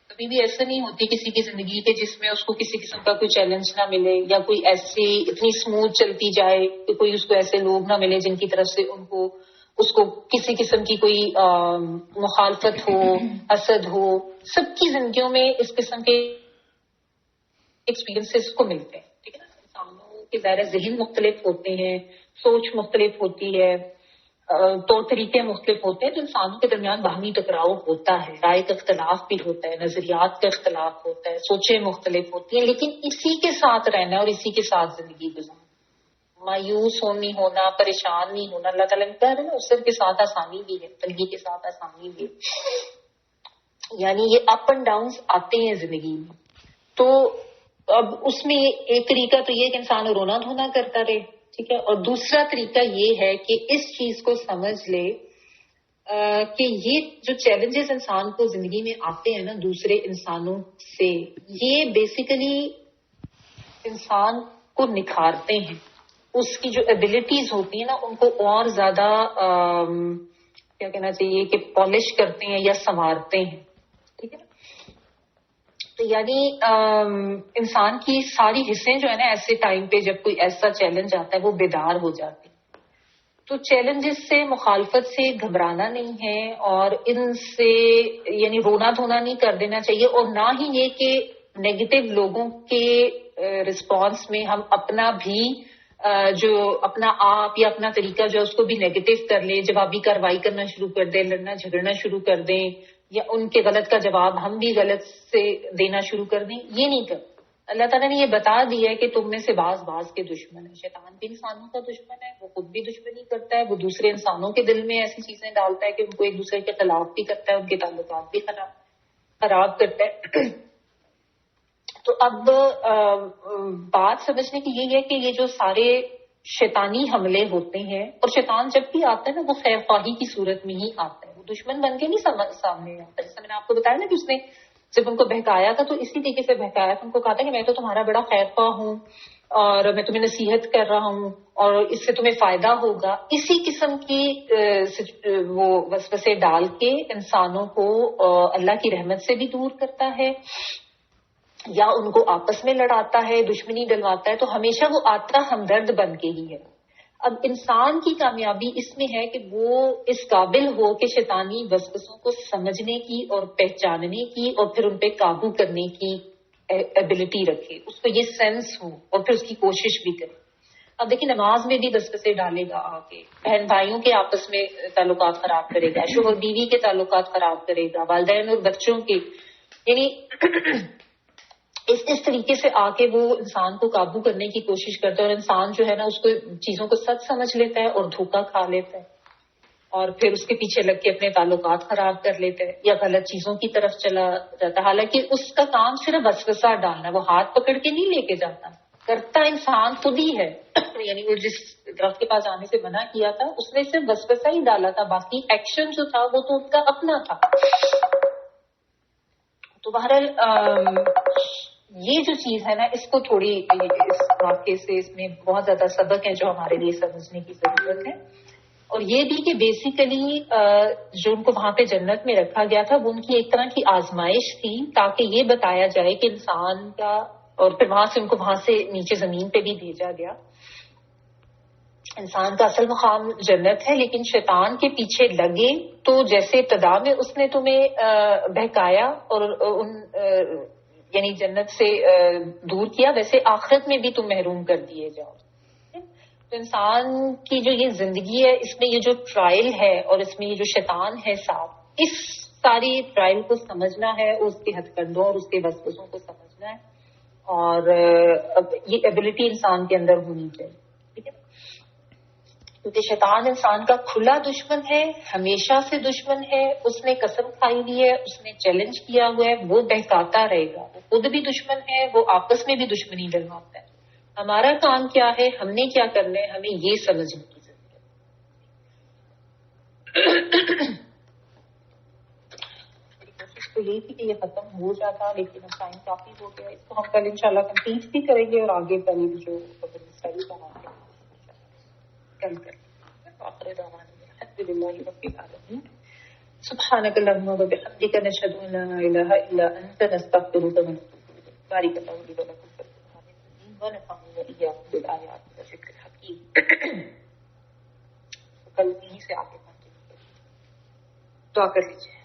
کبھی بھی ایسا نہیں ہوتی کسی کی زندگی کے جس میں اس کو کسی قسم کا کوئی چیلنج نہ ملے، یا کوئی ایسی اتنی اسموتھ چلتی جائے کہ کوئی اس کو ایسے لوگ نہ ملے جن کی طرف سے اس کو کسی قسم کی کوئی مخالفت ہو، حسد ہو. سب کی زندگیوں میں اس قسم کے ایکسپیرینسز کو ملتے ہیں، ٹھیک ہے نا. انسانوں کے ظاہر ذہن مختلف ہوتے ہیں، سوچ مختلف ہوتی ہے، طور طریقے مختلف ہوتے ہیں، تو انسانوں کے درمیان باہمی ٹکراؤ ہوتا ہے، رائے کا اختلاف بھی ہوتا ہے، نظریات کا اختلاف ہوتا ہے، سوچیں مختلف ہوتی ہیں. لیکن اسی کے ساتھ رہنا اور اسی کے ساتھ زندگی گزارنا، مایوس نہیں ہونا، پریشان نہیں ہونا. اللہ تعالیٰ نے کہا ہے نا عسر کے ساتھ آسانی بھی ہے، تنگی کے ساتھ آسانی بھی ہے. یعنی یہ اپ اینڈ ڈاؤنس آتے ہیں زندگی میں. تو اب اس میں ایک طریقہ تو یہ کہ انسان رونا دھونا کرتا رہے، ٹھیک ہے. اور دوسرا طریقہ یہ ہے کہ اس چیز کو سمجھ لے کہ یہ جو چیلنجز انسان کو زندگی میں آتے ہیں نا دوسرے انسانوں سے، یہ بیسیکلی انسان کو نکھارتے ہیں، اس کی جو ایبلٹیز ہوتی ہیں نا ان کو اور زیادہ کیا کہنا چاہیے کہ پالش کرتے ہیں یا سنوارتے ہیں، ٹھیک ہے. تو یعنی انسان کی ساری حصیں جو ہے نا ایسے ٹائم پہ جب کوئی ایسا چیلنج آتا ہے وہ بیدار ہو جاتے ہیں. تو چیلنجز سے، مخالفت سے گھبرانا نہیں ہے، اور ان سے یعنی رونا دھونا نہیں کر دینا چاہیے، اور نہ ہی یہ کہ نیگیٹو لوگوں کے رسپانس میں ہم اپنا بھی جو اپنا آپ یا اپنا طریقہ جو ہے اس کو بھی نیگیٹو کر لیں، جوابی کارروائی کرنا شروع کر دیں، لڑنا جھگڑنا شروع کر دیں، یا ان کے غلط کا جواب ہم بھی غلط سے دینا شروع کر دیں. یہ نہیں کر. اللہ تعالیٰ نے یہ بتا دیا ہے کہ تم میں سے بعض کے دشمن ہیں. شیطان بھی انسانوں کا دشمن ہے، وہ خود بھی دشمنی کرتا ہے، وہ دوسرے انسانوں کے دل میں ایسی چیزیں ڈالتا ہے کہ ان کو ایک دوسرے کے خلاف بھی کرتا ہے، ان کے تعلقات بھی خراب کرتا ہے. تو اب بات سمجھنے کی یہ ہے کہ یہ جو سارے شیطانی حملے ہوتے ہیں، اور شیطان جب بھی آتا ہے نا وہ خیر خواہی کی صورت میں ہی آتا ہے، وہ دشمن بن کے نہیں سامنے آتا. جیسے میں نے آپ کو بتایا نا کہ اس نے جب ان کو بہکایا تھا تو اسی طریقے سے بہکایا تھا. ان کو کہا تھا کہ میں تو تمہارا بڑا خیر خواہ ہوں اور میں تمہیں نصیحت کر رہا ہوں اور اس سے تمہیں فائدہ ہوگا. اسی قسم کی وہ وسوسے ڈال کے انسانوں کو اللہ کی رحمت سے بھی دور کرتا ہے، یا ان کو آپس میں لڑاتا ہے، دشمنی ڈلواتا ہے. تو ہمیشہ وہ آتا ہمدرد بن کے ہی ہے. اب انسان کی کامیابی اس میں ہے کہ وہ اس قابل ہو کہ شیطانی وسوسوں کو سمجھنے کی اور پہچاننے کی اور پھر ان پہ قابو کرنے کی ایبلٹی رکھے، اس کو یہ سینس ہو اور پھر اس کی کوشش بھی کرے. اب دیکھیں نماز میں بھی وسوسے ڈالے گا، آگے بہن بھائیوں کے آپس میں تعلقات خراب کرے گا، شوہر بیوی کے تعلقات خراب کرے گا، والدین اور بچوں کے، یعنی اس طریقے سے آ کے وہ انسان کو قابو کرنے کی کوشش کرتا ہے. اور انسان جو ہے نا اس کو چیزوں کو سچ سمجھ لیتا ہے اور دھوکہ کھا لیتا ہے. اور پھر اس کے پیچھے لگ کے اپنے تعلقات خراب کر لیتا ہے یا غلط چیزوں کی طرف چلا جاتا ہے. حالانکہ اس کا کام صرف وسوسہ ڈالنا ہے، وہ ہاتھ پکڑ کے نہیں لے کے جاتا، کرتا انسان خود ہی ہے. یعنی وہ جس درخت کے پاس آنے سے منع کیا تھا اس نے صرف وسوسہ ہی ڈالا تھا، باقی ایکشن جو تھا وہ تو ان کا اپنا تھا. تو بہرحال یہ جو چیز ہے نا، اس کو تھوڑی اس واقعے سے اس میں بہت زیادہ سبق ہے جو ہمارے لیے سمجھنے کی ضرورت ہے. اور یہ بھی کہ بیسیکلی جو ان کو وہاں پہ جنت میں رکھا گیا تھا وہ ان کی ایک طرح کی آزمائش تھی، تاکہ یہ بتایا جائے کہ انسان کا، اور پھر وہاں سے ان کو وہاں سے نیچے زمین پہ بھی بھیجا گیا. انسان کا اصل مقام جنت ہے، لیکن شیطان کے پیچھے لگے تو جیسے ابتدا میں اس نے تمہیں بہکایا اور یعنی جنت سے دور کیا، ویسے آخرت میں بھی تم محروم کر دیے جاؤ. تو انسان کی جو یہ زندگی ہے اس میں یہ جو ٹرائل ہے اور اس میں یہ جو شیطان ہے ساتھ، اس ساری ٹرائل کو سمجھنا ہے، اس کے ہتھ کنڈوں اور اس کے وسوسوں کو سمجھنا ہے. اور اب یہ ایبلٹی انسان کے اندر ہونی چاہیے، ٹھیک ہے. کیونکہ شیطان انسان کا کھلا دشمن ہے، ہمیشہ سے دشمن ہے. اس نے قسم کھائی ہوئی ہے، اس نے چیلنج کیا ہوا ہے، وہ بہکاتا رہے گا. وہ خود بھی دشمن ہے، وہ آپس میں بھی دشمنی ڈلواتا ہے. ہمارا کام کیا ہے، ہم نے کیا کرنا ہے، ہمیں یہ سمجھنے کی ضرورت ہے. میری کوشش تو یہی تھی کہ یہ ختم ہو جاتا، لیکن اب ٹائم کافی ہو گیا. اس کو ہم کل انشاءاللہ کمپلیٹ بھی کریں گے اور آگے کل جو اسٹڈی بناتے ہیں کل کریں گے. آخر دعوانا الحمدللہ رب العالمین. سبحانک اللہم وبحمدک نشہد ان لا الہ الا انت نستغفرک ونتوب الیک. بارک اللہ لی ولکم فی القرآن العظیم ونفعنی وإیاکم بالآیات والذکر الحکیم. کل یہیں سے آگے کنٹینیو کریں. دعا کر لیجیے.